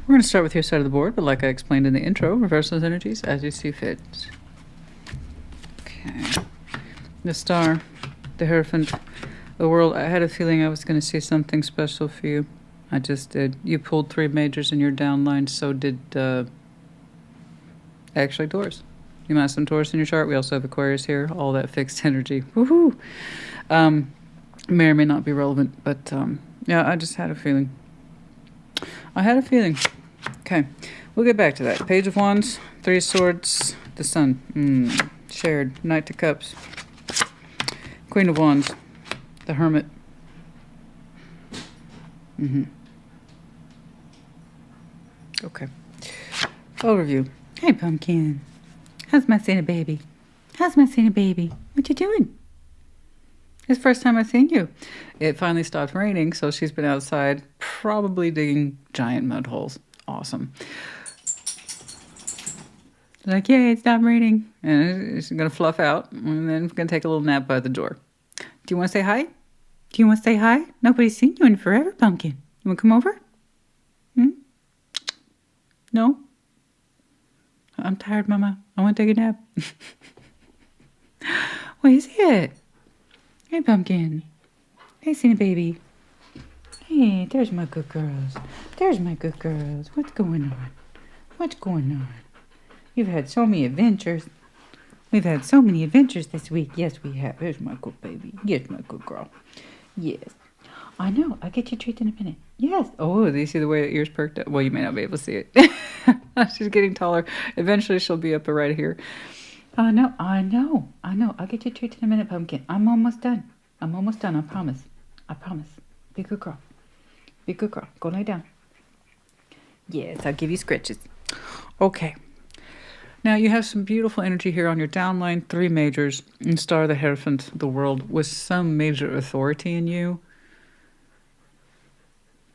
We're going to start with your side of the board, but like I explained in the intro, reverse those energies as you see fit. Okay. The Star, the Hierophant, the World. I had a feeling I was going to see something special for you. I just did. You pulled 3 majors in your downline, so did actually Taurus. You might have some Taurus in your chart. We also have Aquarius here, all that fixed energy. Woohoo! May or may not be relevant, but yeah, I just had a feeling. I had a feeling. Okay, we'll get back to that. Page of Wands, 3 of Swords, the Sun. Shared. Knight of Cups. Queen of Wands, the Hermit. Okay. Overview. Hey, Pumpkin. How's my Santa baby? How's my Santa baby? What you doing? It's the first time I've seen you. It finally stopped raining, so she's been outside, probably digging giant mud holes. Awesome. Like, yay, it stopped raining. And she's going to fluff out, and then going to take a little nap by the door. Do you want to say hi? Do you want to say hi? Nobody's seen you in forever, Pumpkin. You want to come over? No? I'm tired, Mama. I want to take a nap. What is it? Hey, Pumpkin. Hey, Santa baby. Hey, there's my good girls. There's my good girls. What's going on? What's going on? You've had so many adventures. We've had so many adventures this week. Yes, we have. There's my good baby. Yes, my good girl. Yes. I know. I'll get you a treat in a minute. Yes. Oh, do you see the way the ears perked up? Well, you may not be able to see it. She's getting taller. Eventually, she'll be up right here. I know. I'll get you a treat in a minute, Pumpkin. I'm almost done. I promise. Be a good girl. Be a good girl. Go lay down. Yes, I'll give you scratches. Okay. Now, you have some beautiful energy here on your downline. 3 majors. And Star, the Hierophant, the World, with some major authority in you.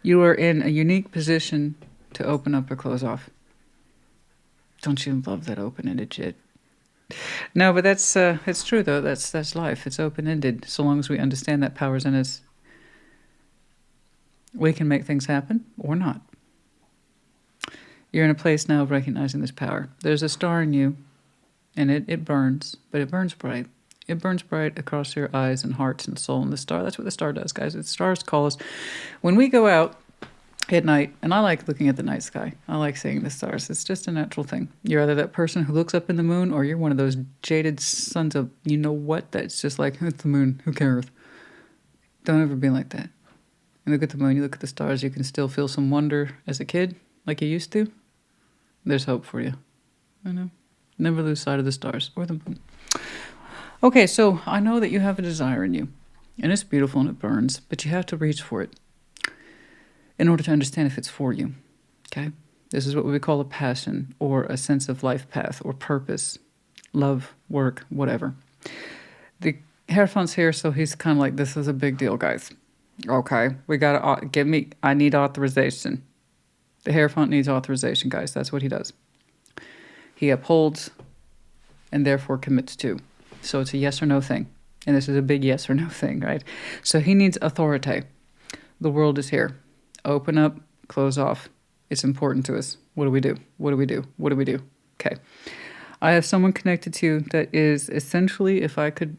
You are in a unique position to open up or close off. Don't you love that open-ended shit? No, but that's it's true though. That's life. It's open-ended. So long as we understand that power's in us, we can make things happen or not. You're in a place now of recognizing this power. There's a star in you, and it burns, but it burns bright. It burns bright across your eyes and hearts and soul. And the star, that's what the star does, guys. The stars call us. When we go out at night, and I like looking at the night sky. I like seeing the stars. It's just a natural thing. You're either that person who looks up in the moon, or you're one of those jaded sons of you know what that's just like, it's the moon, who cares? Don't ever be like that. You look at the moon, you look at the stars, you can still feel some wonder as a kid, like you used to. There's hope for you. I know. Never lose sight of the stars or the moon. Okay, so I know that you have a desire in you, and it's beautiful and it burns, but you have to reach for it in order to understand if it's for you, okay? This is what we call a passion or a sense of life path or purpose, love, work, whatever. The Hierophant's here, so he's kind of like, this is a big deal, guys. Okay, we got to I need authorization. The Hierophant needs authorization, guys. That's what he does. He upholds and therefore commits to. So it's a yes or no thing. And this is a big yes or no thing, right? So he needs authority. The world is here. Open up, close off. It's important to us. What do we do? What do we do? What do we do? Okay. I have someone connected to you that is essentially, if I could,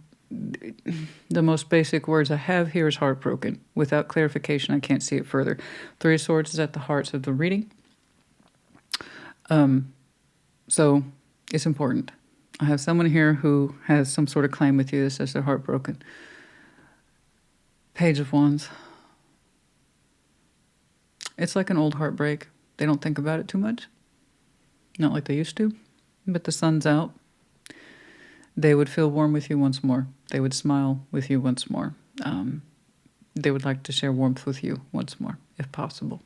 the most basic words I have here is heartbroken. Without clarification, I can't see it further. 3 of Swords is at the heart of the reading. So it's important. I have someone here who has some sort of claim with you that says they're heartbroken. Page of Wands. It's like an old heartbreak. They don't think about it too much. Not like they used to. But the sun's out. They would feel warm with you once more. They would smile with you once more. They would like to share warmth with you once more, if possible.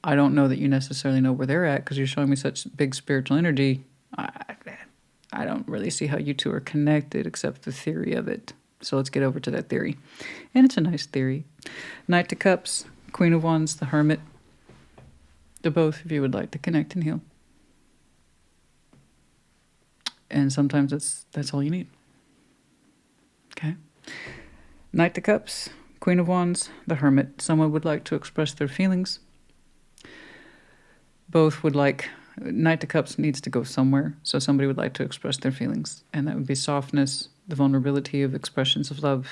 I don't know that you necessarily know where they're at because you're showing me such big spiritual energy. I don't really see how you two are connected except the theory of it. So let's get over to that theory. And it's a nice theory. Knight of Cups, Queen of Wands, the Hermit. The both of you would like to connect and heal. And sometimes that's all you need. Okay? Knight of Cups, Queen of Wands, the Hermit. Someone would like to express their feelings. Both would like... Knight of Cups needs to go somewhere, so somebody would like to express their feelings. And that would be softness, the vulnerability of expressions of love.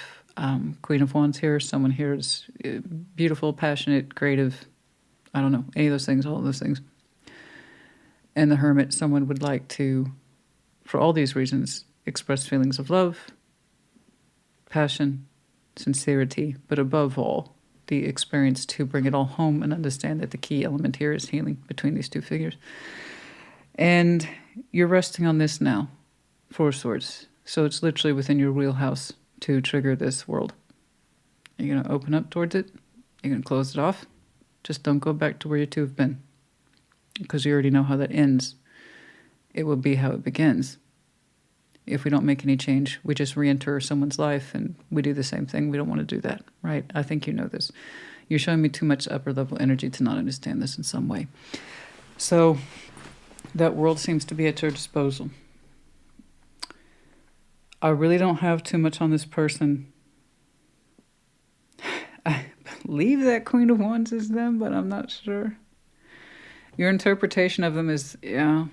Queen of Wands here. Someone here is beautiful, passionate, creative. I don't know, any of those things, all of those things. And the Hermit, someone would like to, for all these reasons, express feelings of love, passion, sincerity, but above all, the experience to bring it all home and understand that the key element here is healing between these two figures. And you're resting on this now, Four of Swords. So it's literally within your wheelhouse to trigger this world. You're going to open up towards it. You're going to close it off. Just don't go back to where you two have been, because you already know how that ends. It will be how it begins. If we don't make any change, we just re-enter someone's life and we do the same thing. We don't want to do that, right? I think you know this. You're showing me too much upper level energy to not understand this in some way. So that world seems to be at your disposal. I really don't have too much on this person. I believe that Queen of Wands is them, but I'm not sure. Your interpretation of them is, yeah.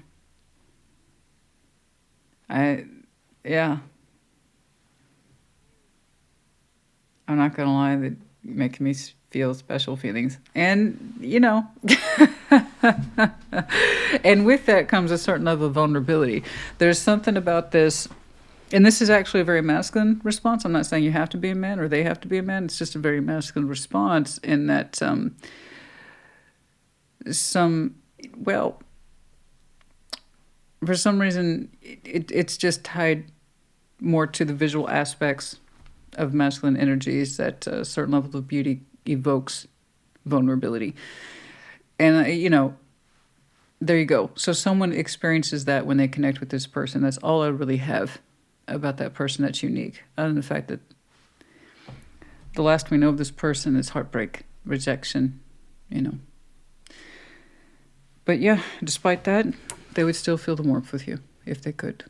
Yeah. I'm not going to lie, that making me feel special feelings. And, you know, and with that comes a certain level of vulnerability. There's something about this, and this is actually a very masculine response. I'm not saying you have to be a man or they have to be a man. It's just a very masculine response in that for some reason, it's just tied more to the visual aspects of masculine energies, that a certain level of beauty evokes vulnerability. And, you know, there you go. So someone experiences that when they connect with this person. That's all I really have about that person that's unique. Other than the fact that the last we know of this person is heartbreak, rejection, you know. But yeah, despite that, they would still feel the warmth with you if they could.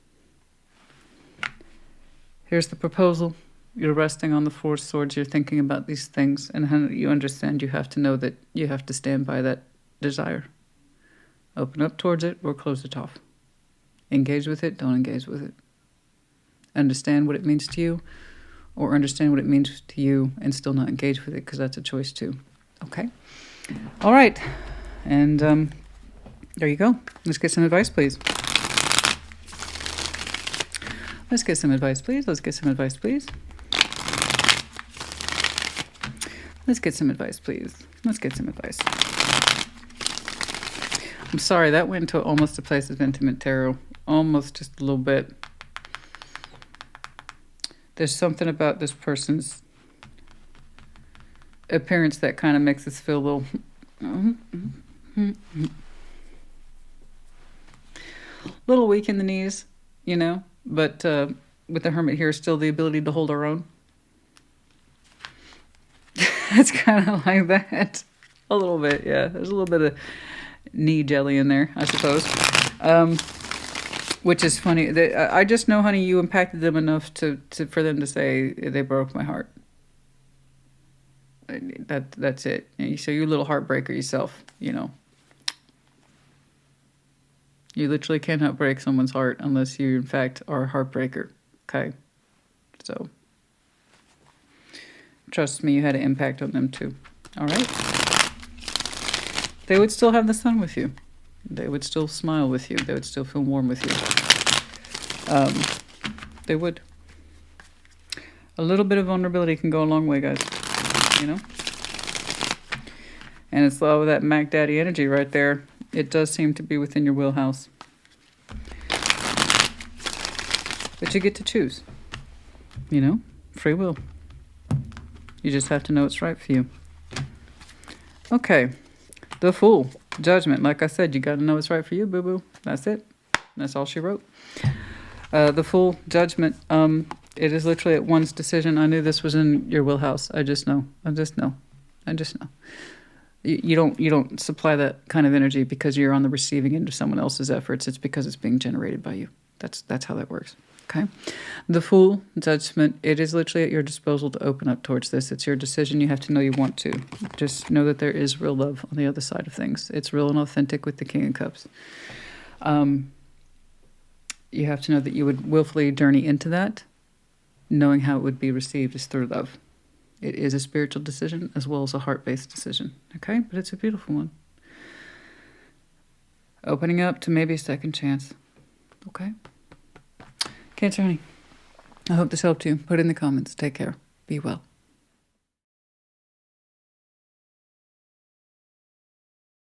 Here's the proposal. You're resting on the Four of Swords. You're thinking about these things, and you understand you have to know that you have to stand by that desire. Open up towards it or close it off. Engage with it, don't engage with it. Understand what it means to you, or understand what it means to you and still not engage with it, because that's a choice too. Okay? All right. And there you go. Let's get some advice, please. Let's get some advice, please. Let's get some advice, please. Let's get some advice, please. Let's get some advice. I'm sorry, that went to almost a place of intimate tarot. Almost, just a little bit. There's something about this person's appearance that kind of makes us feel a little weak in the knees, you know, but with the Hermit here, still the ability to hold our own. It's kind of like that. A little bit, yeah. There's a little bit of knee jelly in there, I suppose. Which is funny. I just know, honey, you impacted them enough for them to say they broke my heart. That's it. So you're a little heartbreaker yourself, you know. You literally cannot break someone's heart unless you, in fact, are a heartbreaker. Okay? So, trust me, you had an impact on them too. All right? They would still have the sun with you. They would still smile with you. They would still feel warm with you. They would. A little bit of vulnerability can go a long way, guys. You know? And it's all that Mac Daddy energy right there. It does seem to be within your wheelhouse. But you get to choose. You know? Free will. You just have to know it's right for you. Okay. The Fool. Judgment. Like I said, you got to know it's right for you, boo-boo. That's it. That's all she wrote. The Fool. Judgment. It is literally at one's decision. I knew this was in your wheelhouse. I just know. I just know. You don't supply that kind of energy because you're on the receiving end of someone else's efforts. It's because it's being generated by you. That's how that works. Okay? The Fool, Judgment, it is literally at your disposal to open up towards this. It's your decision. You have to know you want to. Just know that there is real love on the other side of things. It's real and authentic with the King of Cups. You have to know that you would willfully journey into that knowing how it would be received is through love. It is a spiritual decision as well as a heart-based decision, okay? But it's a beautiful one. Opening up to maybe a second chance, okay? Cancer, honey. I hope this helped you. Put it in the comments. Take care. Be well.